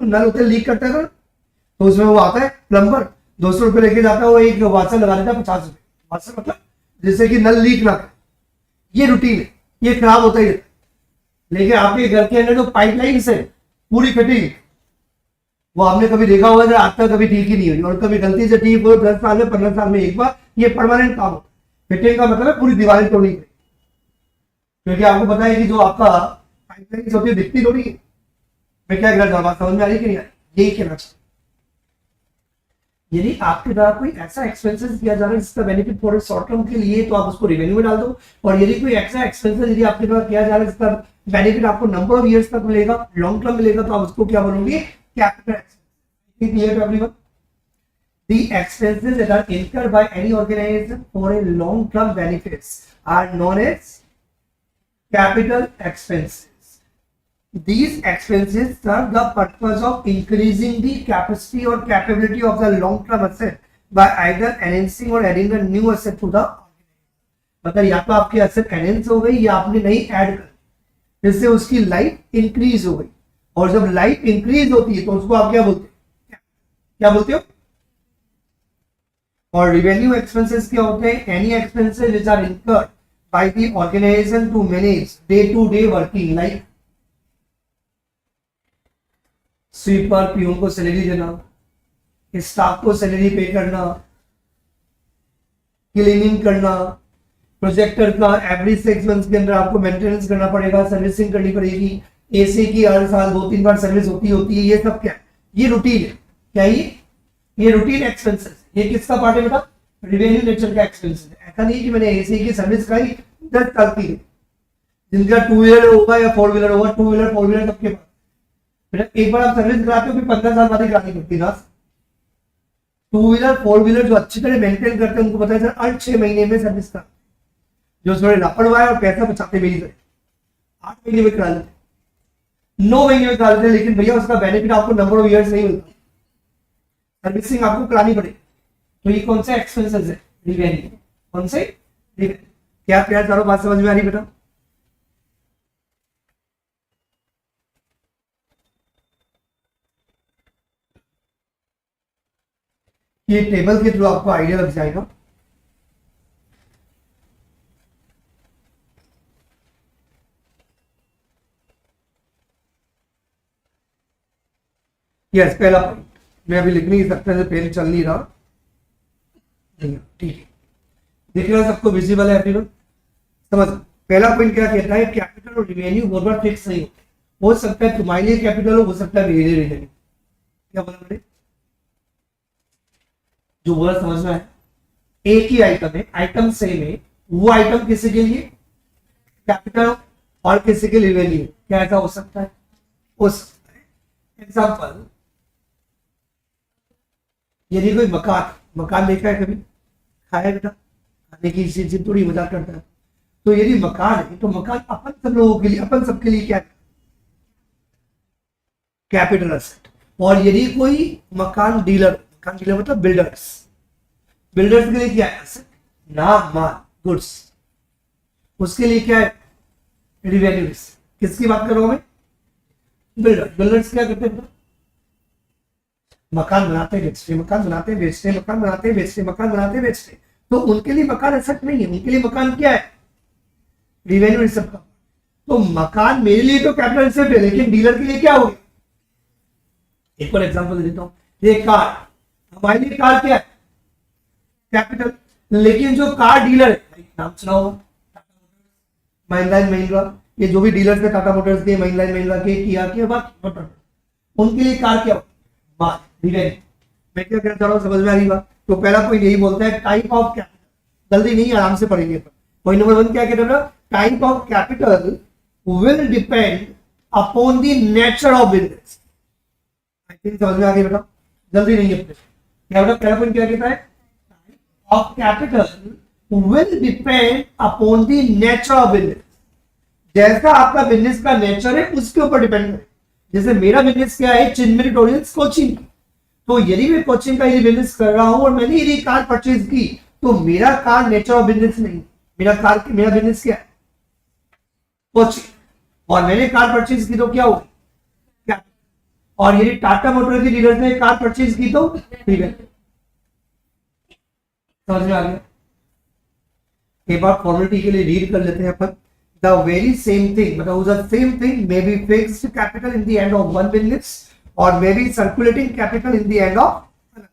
नल होते लीक करता है, तो उसमें वो आता है प्लम्बर, 200 रुपए लेके जाता है, वो एक वाशर लगा देता है 50 रुपए। वाशर मतलब जिससे कि नल लीक ना करे। ये रूटीन है, ये खराब होता ही रहता है। लेकिन आपके घर के अंदर जो पाइपलाइन है पूरी फिटिंग, वो आपने कभी देखा होगा जो आज तक कभी ठीक ही नहीं हुई, और कभी गलती से ठीक हो 10 साल में 15 साल में एक बार, ये परमानेंट काम होता है। फिटिंग का मतलब है पूरी दीवारें तोड़नी पड़ेगी, क्योंकि आपको पता है कि जो आपका पाइपलाइन होती है दिखती थोड़ी है। मैं क्या कहना चाहूँ, समझ में आ रही कि नहीं आ रही? यही कहना चाहिए। यदि आपके द्वारा कोई ऐसा एक्सपेंसेस किया जा रहा है जिसका बेनिफिट फॉर शॉर्ट टर्म के लिए, तो आप उसको रेवेन्यू में डाल दो। और यदि कोई ऐसा एक्सपेंसेस यदि आपके द्वारा किया जा रहा है जिसका बेनिफिट आपको नंबर ऑफ इयर्स तक मिलेगा, लॉन्ग टर्म मिलेगा, तो आप उसको क्या बोलोगे? Capital expenses. Clear everyone? The expenses that are incurred by any organization for a long-term benefits are known as capital expenses. These expenses serve the purpose of increasing the capacity or capability of the long-term asset by either enhancing or adding a new asset to the organization. मतलब या तो आपकी asset enhance हो गई या आपने नई add कर, जिससे उसकी लाइफ इंक्रीज हो गई। और जब लाइफ इंक्रीज होती है तो उसको आप क्या बोलते हैं? क्या बोलते हो? और रेवेन्यू एक्सपेंसेस क्या होते हैं? Any expenses which are incurred by the organisation to manage day to day working, like sweeper PO को सैलरी देना, स्टाफ को सैलरी पे करना, क्लीनिंग करना, प्रोजेक्टर का एवरी 6 मंथ्स के अंदर आपको मेंटेनेंस करना पड़ेगा, सर्विसिंग करनी पड़ेगी, एसी की हर साल 2-3 बार सर्विस होती है। ये सब क्या है? ये रूटीन है। क्या ये रूटीन एक्सपेंसेस। ये किसका पार्ट है बेटा? रेवेन्यू नेचर का एक्सपेंसेस है। ऐसा नहीं कि मैंने एसी की सर्विस कराई 10 साल की, जिनका 2 व्हीलर होगा या 4 व्हीलर होगा, 2 व्हीलर 4 व्हीलर सबके पास बेटा एक बार आप सर्विस कराते हो फिर 15 साल बाद ही करानी पड़ती है। 2 व्हीलर 4 व्हीलर जो अच्छी तरह मेंटेन करते हैं उनको पता है सर 8-6 महीने में सर्विस का, जो थोड़े लापरवाह और पैसा बचाते मेरी तरह, 8 महीने में करा लेते, 9 महीने में करा लेते, लेकिन भैया उसका बेनिफिट आपको नंबर ऑफ ईयर्स नहीं मिलता, सर्विसिंग आपको करानी पड़ेगी। तो ये कौन सा एक्सपेंसेस है? रिवेन्यू। कौन से? रिवेन्यू। क्या प्यार चारों बात समझ में आ रही बेटा? ये टेबल के थ्रू आपको आइडिया लग जाएगा। यस, पहला पॉइंट मैं अभी लिख नहीं सकता, पेन चल नहीं रहा, ठीक है, दिख रहा है सबको, विजिबल है एवरीवन? समझ। पहला पॉइंट क्या कहता है? कैपिटल और रिवेन्यू बहुत बार फिक्स नहीं हो सकता है तुम्हारे लिए कैपिटल हो सकता है मेरे लिए रिवेन्यू। क्या बोला मैंने? जो बोला समझ में आया? एक ही आइटम है, आइटम सेम है, वो आइटम किसी के लिए कैपिटल और किसी के लिए रिवेन्यू, क्या ऐसा हो सकता है? हो सकता है। एग्जाम्पल, यदि कोई मकान देखा है कभी? खाया बेटा? खाने की चीज थोड़ी मजाक करता है। तो यदि मकान है तो मकान अपन सब लोगों के लिए, अपन सबके लिए क्या है? Capital asset. और यदि कोई मकान डीलर मतलब बिल्डर्स के लिए क्या है? एसेट, नाम, माल, गुड्स, उसके लिए क्या है? रिवेन्यू। किसकी बात कर रहा हूं मैं? बिल्डर्स क्या करते हैं? मकान बनाते बेचते, मकान बनाते बेचते, मकान बनाते बेचते, मकान बनाते बेचते। तो उनके लिए मकान एसेट नहीं है, उनके लिए मकान क्या है? रिवेन्यू रिसिव का। तो मकान मेरे लिए तो कैपिटल रिसिव है, लेकिन डीलर के लिए क्या हो गया? एक और एग्जांपल देता हूं, ये कार, हमारे लिए कार क्या है? कैपिटल। लेकिन जो कार डीलर है, नाम सुना होगा, महिंद्रा एंड महिंद्रा, ये जो भी डीलर्स है टाटा मोटर्स के, महिंद्रा एंड महिंद्रा के, किया के, बाकी उनके लिए कार क्या हो? माल, रिवेन्यू। मैं क्या कहना चाह रहा हूं, समझ में आ रही बात? तो पहला पॉइंट यही बोलता है, टाइप ऑफ कैपिटल, जल्दी नहीं आराम से पढ़ेंगे। पॉइंट नंबर 1 क्या कहता है? Type of capital will depend upon the nature of business. I think समझ में आ गई बेटा? जल्दी नहीं है क्या बेटा? पहला पॉइंट क्या कहता है? Type of capital will depend upon the nature of business. जैसा आपका बिजनेस का नेचर है उसके ऊपर डिपेंड है। जैसे मेरा बिजनेस क्या है? चिन्मय ट्यूटोरियल्स कोचिंग। तो यदि मैं कोचिंग का यदि बिजनेस कर रहा हूं और मैंने यदि कार परचेज की, तो मेरा कार नेचर ऑफ बिजनेस नहीं, मेरा बिजनेस क्या है? कोचिंग। और मैंने कार परचेज की तो क्या होगी? क्या? और यदि टाटा मोटर की डीलर ने कार परचेज की तो ठीक है। समझ में आ गया? एक बार फॉर्मेलिटी के लिए रीड कर लेते हैं अपन। The very same thing, मतलब the same thing may be fixed capital in the end of one business or may be circulating capital in the end of another.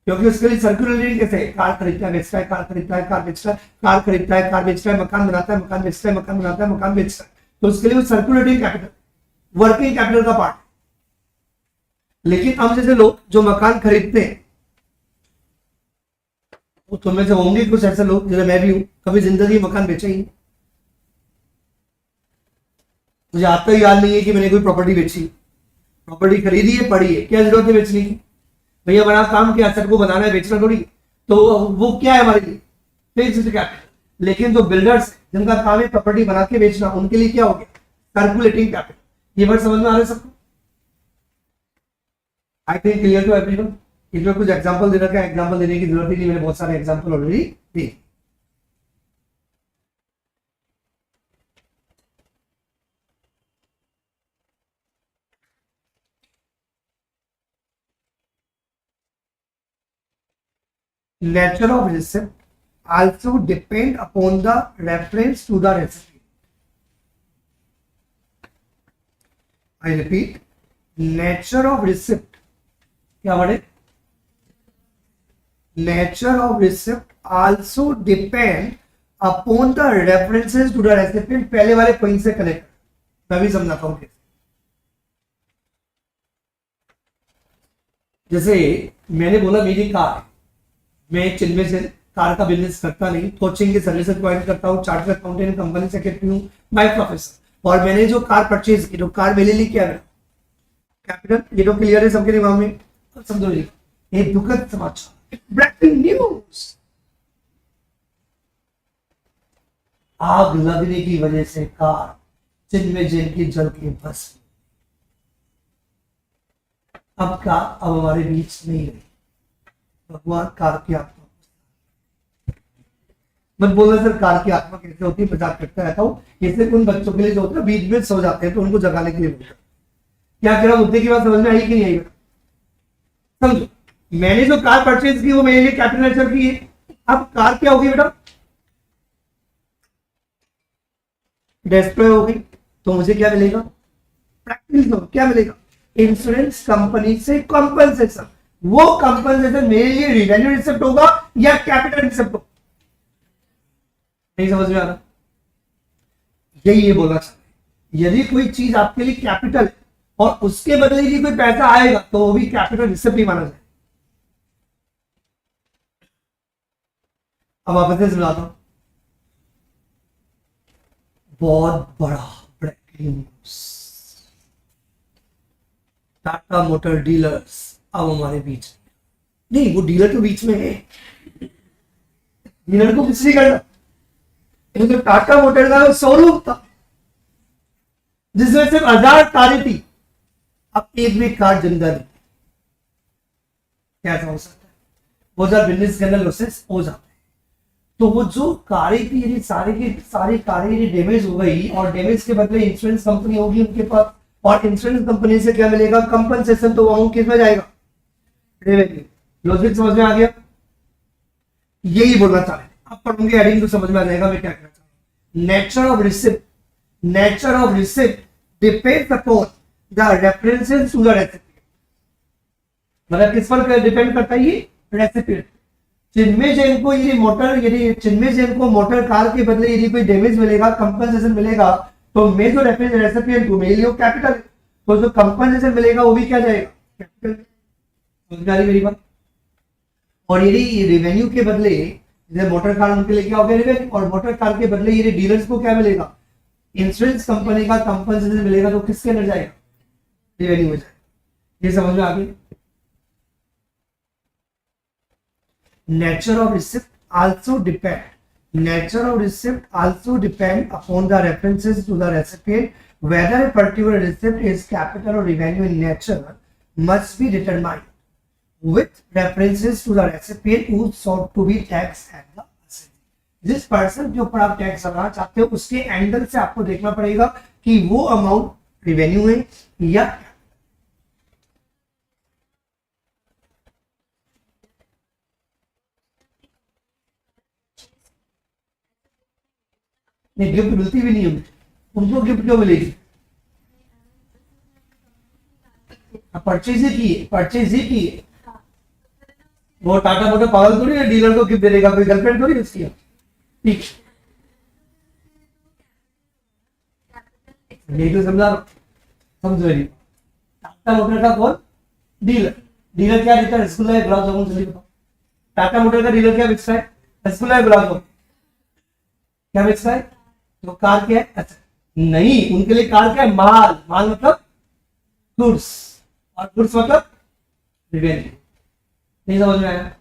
क्योंकि उसके लिए सर्कुलेटिंग कैसे? कार खरीदता है, बेचता है, कार खरीदता है, कार बेचता है, कार खरीदता है, कार बेचता है, मकान बनाता है, मकान बेचता है, मकान बनाता है, मकान बेचता है। तो उसके लिए वो सर्कुलेटिंग कैपिटल, वर्किंग कैपिटल का पार्ट। लेकिन हम जैसे लोग जो मकान खरीदते हैं, वो तुम्हें से होंगे कुछ ऐसे लोग, जैसे मैं भी हूं, कभी जिंदगी मकान बेचा ही नहीं। मुझे आता ही याद नहीं है कि मैंने कोई प्रॉपर्टी बेची, प्रॉपर्टी खरीदी है, पड़ी है, क्या जरूरत है बेचने की? भैया बड़ा काम क्या, असर को बनाना है, बेचना थोड़ी। तो वो क्या है हमारे लिए? Fixed capital. लेकिन जो बिल्डर्स जिनका काम है प्रॉपर्टी बना के बेचना, उनके लिए क्या हो गया? Circulating capital. ये वर्ड समझ में आ रहा है सबको? I think clear to everyone. इसमें कुछ एग्जांपल दे रखा है, एग्जांपल देने की जरूरत ही नहीं, मैंने बहुत सारे एग्जांपल ऑलरेडी दिए। Nature of receipt also depend upon the reference to the receipt. I repeat, nature of receipt, क्या वर्ड है? Nature of receipt also depend upon the references to the recipient। पहले वाले पॉइंट से connect मैं भी समझाता हूं। जैसे मैंने बोला मेरी कार, मैं चिन्मय से कार का बिजनेस करता नहीं, कोचिंग की सर्विसेज प्रोवाइड करता हूँ, चार्टर्ड अकाउंटेंट, कंपनी सेक्रेटरी हूँ बाय प्रोफेशन। और मैंने जो कार परचेज की, तो कार मेरे लिए क्या है? कैपिटल। ये तो क्लियर है सबके दिमाग में? समझो जी, एक दुखद समाचार, ब्रेकिंग न्यूज। आग लगने की वजह से कार चिन्मय जैन की जल के भस्म। अब कार अब हमारे बीच नहीं रही। भगवान कार की आत्मा, मत बोलना सर कार की आत्मा कैसे होती है, मजाक करता रहता हूँ। जैसे उन बच्चों के लिए जो होता है बीच में सो जाते हैं तो उनको जगाने के लिए बोलता है। क्या कह रहा मुद्दे की बात समझ में आई कि नहीं आई? समझो, मैंने जो कार परचेज की वो मेरे लिए कैपिटल लेटर की है। अब कार क्या होगी बेटा? डिस्ट्रॉय हो गई तो मुझे क्या मिलेगा? प्रैक्टिकल क्या मिलेगा? इंश्योरेंस कंपनी से कंपनसेशन। वो कंपनसेशन मेरे लिए रिवेन्यू रिसिप्ट होगा या कैपिटल रिसिप्ट होगा? नहीं समझ में आ रहा? यही ये बोलना चाहते हैं, यदि कोई चीज आपके लिए कैपिटल है और उसके बदले यदि कोई पैसा आएगा तो वो भी कैपिटल रिसिप्ट ही माना जाए। अब वापस से सुनाता हूं, बहुत बड़ा breaking news. Tata motor dealers अब हमारे बीच नहीं, वो डीलर तो बीच में है, डीलर को कुछ नहीं करना। तो टाटा मोटर का शोरूम था जिसमें सिर्फ 1000 कारें थी, अब एक भी कार जिंदा नहीं। क्या हो सकता है? वो जब बिजनेस के अंदर लॉसेस हो जाते हैं तो वो जो कारें की यदि सारी कारें यदि डैमेज हो गई और डैमेज के बदले इंश्योरेंस कंपनी होगी उनके पास, और इंश्योरेंस कंपनी से क्या मिलेगा? कंपनसेशन। तो अमाउंट किस में जाएगा? रेवेन्यू। लॉजिक समझ में आ गया? यही बोलना चाह रहे हैं। अब पढ़ोगे एडिंग तो समझ में आ जाएगा मैं क्या कहना चाह रहा हूं। Nature of receipt depends upon the references to the recipient. मतलब किस पर डिपेंड करता है? ये रेसिपिएंट। चिन्मय जैन को यदि चिन्मय जैन को मोटर कार के बदले यदि कोई डैमेज मिलेगा, कंपनसेशन मिलेगा, तो मैं जो रेसिपिएंट हूं मेरे लिए कैपिटल, तो जो कंपनसेशन मिलेगा वो भी क्या जाएगा? कैपिटल। समझ में आ रही मेरी बात? और यदि रेवेन्यू के बदले जैसे मोटर कार उनके लिए क्या हो गया? रेवेन्यू। और मोटर कार के बदले यदि डीलर्स को क्या मिलेगा? इंश्योरेंस कंपनी का कंपनसेशन मिलेगा, तो किसके अंदर जाएगा? रेवेन्यू में जाएगा। ये समझ में आ गई? Nature of receipt also depend upon the references to the recipient. Whether a particular receipt is capital or revenue in nature must be determined with references to the recipient who sought to be taxed at the asset. जिस person के ऊपर आप tax लगाना चाहते हो उसके angle से आपको देखना पड़ेगा कि वो अमाउंट रिवेन्यू है या नहीं। गिफ्ट मिलती भी नहीं होगी उनको, गिफ्ट क्यों मिलेगी? परचेज ही की है। वो टाटा मोटर पागल थोड़ी है डीलर को गिफ्ट देगा, कोई गर्लफ्रेंड थोड़ी उसकी। ठीक, यही तो समझा, समझो नहीं। टाटा मोटर का कौन? डीलर। डीलर क्या देता है? रसगुल्ला है, गुलाब जामुन। जल्दी बताओ, टाटा मोटर का डीलर क्या बेचता है? रसगुल्ला है, गुलाब जामुन। क्या बेचता है? तो कार क्या है? अच्छा नहीं, उनके लिए कार क्या है? माल। माल मतलब गुड्स, और गुड्स मतलब रिवेन्यू। नहीं समझ में आया?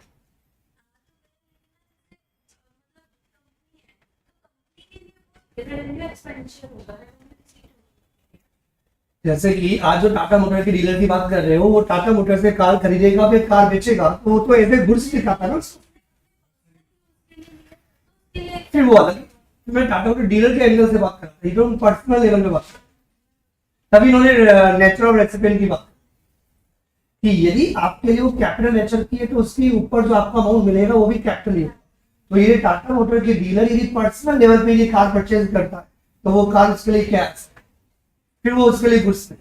जैसे कि आज जो टाटा मोटर के डीलर की बात कर रहे हो, वो टाटा मोटर से कार खरीदेगा फिर कार बेचेगा, तो वो तो ऐसे गुड्स दिखाता है ना उसको। फिर वो अलग। मैं टाटा मोटर डीलर के एंगल से बात कर रहा था, पर्सनल लेवल पे बात कर, तभी इन्होंने नेचर ऑफ रेसिपिएंट की बात कि यदि आपके लिए वो कैपिटल नेचर की है तो उसके ऊपर जो आपका अमाउंट मिलेगा वो भी कैपिटल ही है। तो ये टाटा मोटर के डीलर यदि पर्सनल लेवल पे ये कार परचेज करता है तो वो कार उसके लिए क्या है? फिर वो उसके लिए गुड्स नहीं।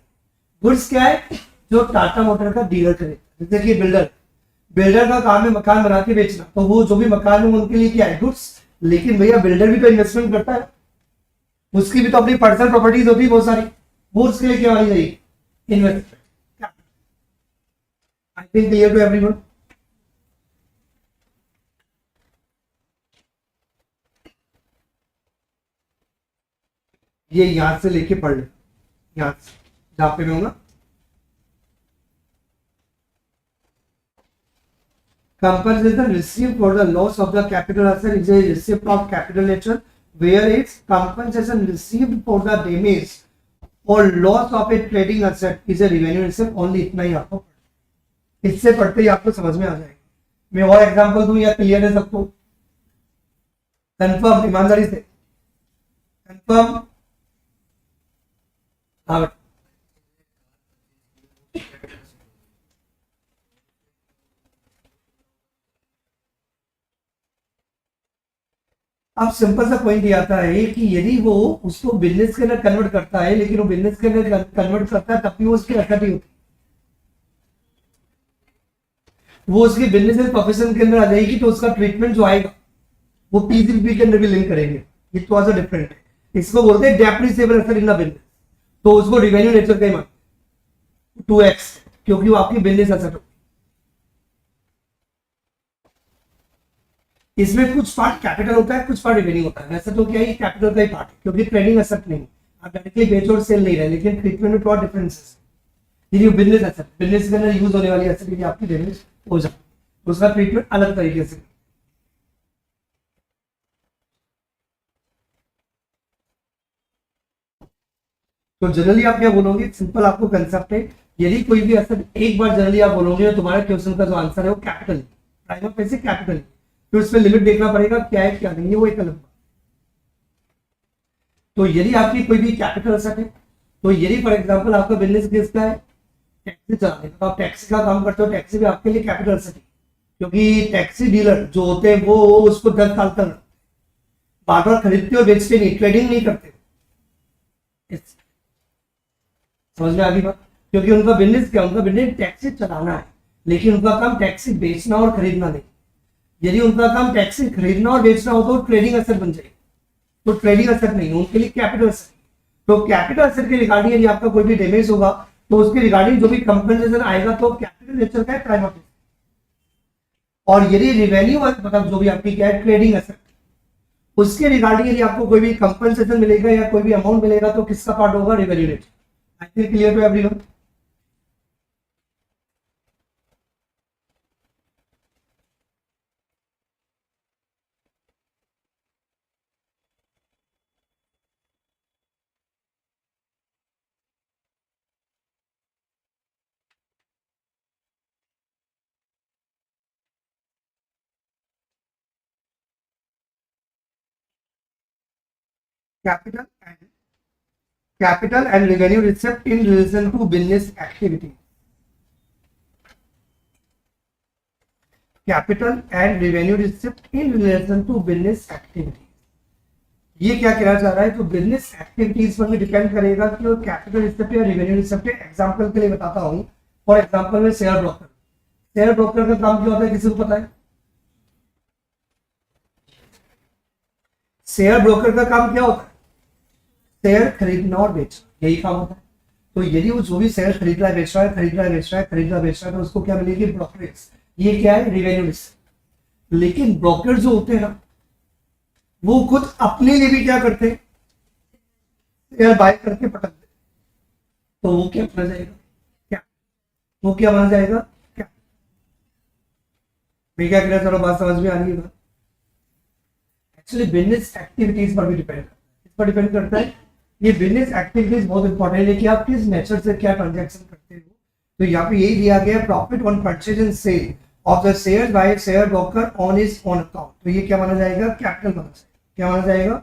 गुड्स क्या है? जो टाटा मोटर का डीलर करे। जैसे कि बिल्डर का काम है मकान बना के बेचना, तो वो जो भी मकान है उनके लिए क्या है? गुड्स। लेकिन भैया बिल्डर भी तो इन्वेस्टमेंट करता है, उसकी भी तो अपनी पर्सनल प्रॉपर्टीज होती है बहुत सारी, वो उसके लिए क्या होनी चाहिए? Investment. I think clear to everyone. ये यहां से लेके पढ़ ले, यहां से जहां पे मैं हूं ना। Compensation received for the loss of the capital asset is a receipt of capital nature where is compensation received for the damage और loss of a trading asset is a revenue receive only. इतना ही आपको, इससे पढ़ते ही आपको समझ में आ जाएगा। मैं और एग्जांपल दूं या क्लियर है सबको? कंफर्म, ईमानदारी से कंफर्म। हाँ, अब सिंपल सा पॉइंट ये आता है कि यदि वो उसको बिजनेस के अंदर कन्वर्ट करता है, लेकिन वो बिजनेस के अंदर कन्वर्ट करता है तब भी वो उसकी असर नहीं होती, वो उसके बिजनेस एंड प्रोफेशन के अंदर आ जाएगी, तो उसका ट्रीटमेंट जो आएगा वो पीजीपी के अंदर भी लिंक करेंगे। ये थोड़ा सा डिफरेंट है, इसको बोलते हैं डेप्रिसिएबल असर इन द बिजनेस। तो उसको रिवेन्यू नेचर का ही मानते 2x, क्योंकि वो आपकी बिजनेस असर हो। इसमें कुछ पार्ट कैपिटल होता है, कुछ पार्ट रिवेन्यू होता है। वैसे तो क्या है, कैपिटल का ही पार्ट है, क्योंकि ट्रेडिंग एसेट नहीं, आप डायरेक्टली बेच और सेल नहीं रहे, लेकिन ट्रीटमेंट में थोड़ा डिफरेंस है। यदि बिजनेस एसेट, बिजनेस के अंदर यूज होने वाली एसेट यदि आपकी डैमेज हो जाए तो उसका ट्रीटमेंट अलग तरीके से। तो जनरली आप क्या बोलोगे, सिंपल आपको कंसेप्ट है, यदि कोई भी एसेट एक बार जनरली आप बोलोगे तो तुम्हारे क्वेश्चन का जो आंसर है वो कैपिटल, प्राइम ऑफ पैसे कैपिटल, फिर उसमें लिमिट देखना पड़ेगा क्या है क्या नहीं है, वो एक अलग। तो यदि आपकी कोई भी कैपिटल एसेट है, तो यदि फॉर एग्जांपल आपका बिजनेस किसका है, टैक्सी चलाने का, तो आप टैक्सी का काम करते हो, टैक्सी भी आपके लिए कैपिटल एसेट है, क्योंकि टैक्सी डीलर जो होते हैं वो उसको 10 साल तक बार बार खरीदते और बेचते नहीं, ट्रेडिंग नहीं करते। समझ में आ गई बात? क्योंकि उनका बिजनेस क्या, उनका बिजनेस टैक्सी चलाना है, लेकिन उनका काम टैक्सी बेचना और खरीदना नहीं। यदि उनका काम टैक्सी खरीदना और बेचना हो तो ट्रेडिंग एसेट बन जाएगी, तो ट्रेडिंग एसेट नहीं, उनके लिए कैपिटल एसेट। तो कैपिटल एसेट के रिगार्डिंग यदि आपका कोई भी डैमेज होगा तो उसके रिगार्डिंग जो भी कंपनसेशन आएगा तो कैपिटल नेचर का है, प्राइम ऑफ। और यदि रिवेन्यू मतलब जो भी आपकी क्या है ट्रेडिंग एसेट, उसके रिगार्डिंग यदि आपको कोई भी कंपनसेशन मिलेगा या कोई भी अमाउंट मिलेगा तो किसका पार्ट होगा, revenue nature. I think clear to everyone. Capital and revenue received in relation to business activity. Capital and revenue received in relation to business activity. ये क्या कहना चाह रहा है, तो बिजनेस एक्टिविटीज पर भी डिपेंड करेगा कि वो कैपिटल रिसिप्ट या रेवेन्यू रिसिप्ट है। एग्जांपल के लिए बताता हूं, फॉर एग्जांपल में शेयर ब्रोकर, शेयर ब्रोकर का काम क्या होता है, किसी को पता है? शेयर ब्रोकर का काम क्या होता है, शेयर खरीदना और बेचना, यही काम होता है। तो यदि वो जो भी शेयर खरीद रहा है बेच रहा है, खरीद रहा है बेच रहा है, खरीद रहा है बेच रहा है, तो उसको क्या मिलेगी, ब्रोकरेज। ये क्या है, रेवेन्यू रिसिप्ट। लेकिन ब्रोकर जो होते हैं ना, वो खुद अपने लिए भी क्या करते हैं, शेयर बाय करके पटक देते, तो वो क्या माना जाएगा, क्या वो क्या माना जाएगा, क्या मैं क्या कह रहा, चलो बात समझ में आ रही है। एक्चुअली बिजनेस एक्टिविटीज पर भी डिपेंड, इस पर डिपेंड करता है। ये बिजनेस एक्टिविटीज बहुत इंपॉर्टेंट है कि आप किस नेचर से क्या ट्रांजैक्शन करते हो। तो यहाँ पे यही दिया गया, profit on purchase and sale of the share by share broker on his own account. तो ये क्या माना जाएगा, कैपिटल माना जाएगा। क्या माना जाएगा,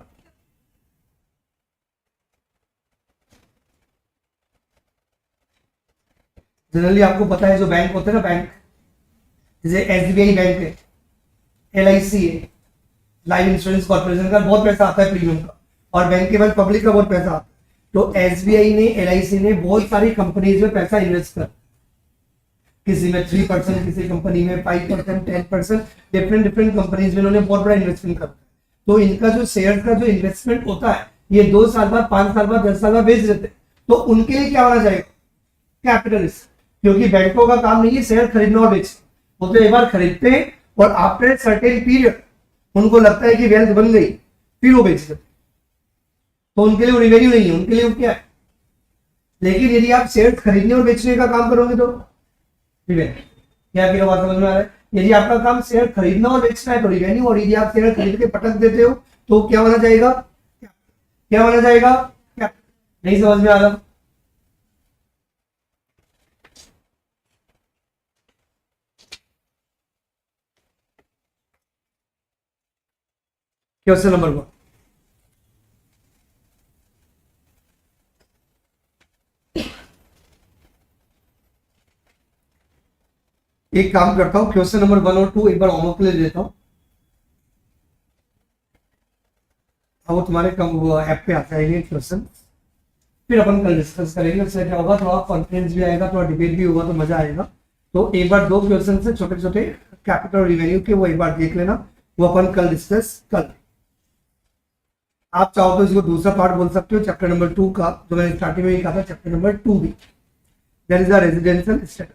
जनरली आपको पता है जो बैंक होते हैं ना, बैंक जैसे एसबीआई बैंक है, एलआईसी है, लाइफ इंश्योरेंस कॉर्पोरेशन का बहुत पैसा आता है प्रीमियम का, और बैंक के बाद पब्लिक का बहुत पैसा आता है। तो एसबीआई ने, एलआईसी ने बहुत सारी कंपनीज में पैसा इन्वेस्ट कर, किसी में 3%, किसी कंपनी में 5%, 10%, डिफरेंट कंपनीज में उन्होंने बहुत बड़ा इन्वेस्टमेंट कर। तो इनका जो शेयर का जो इन्वेस्टमेंट होता है, ये 2 साल बाद, 5 साल बाद, 10 साल बाद बेच देते, तो उनके लिए क्या होना चाहिए, कैपिटल रिस्क। क्योंकि बैंकों का काम नहीं है शेयर खरीदना और बेचना, वो तो एक बार खरीदते हैं और आफ्टर सर्टेन पीरियड उनको लगता है कि वेल्थ बन गई, फिर वो बेच देते, तो उनके लिए रिवेन्यू नहीं है, उनके लिए क्या है। लेकिन यदि आप शेयर खरीदने और बेचने का काम करोगे तो रिवेन्यू। क्या बात समझ में आ रहा है? यदि आपका काम शेयर खरीदना और बेचना है तो रिवेन्यू, और यदि आप शेयर खरीद के पटक देते हो तो क्या माना जाएगा, क्या माना जाएगा, क्या नहीं समझ में आ रहा? क्वेश्चन नंबर 1, एक काम करता हूं, क्वेश्चन नंबर 1 और 2 एक बार होमवर्क के लिए देता हूं। वो तुम्हारे कम ऐप पे आ जाएंगे क्वेश्चन, फिर अपन कल डिस्कस करेंगे। उससे क्या होगा, थोड़ा कॉन्फिडेंस भी आएगा, थोड़ा डिबेट भी होगा, तो मजा आएगा। तो एक बार 2 क्वेश्चन से छोटे छोटे कैपिटल रिवेन्यू के वो एक बार देख लेना, वो अपन कल डिस्कस कर। आप चाहो तो इसको दूसरा पार्ट बोल सकते हो चैप्टर नंबर 2 का, जो मैंने स्टार्टिंग में ही कहा था, चैप्टर नंबर 2 भी, that is the residential status.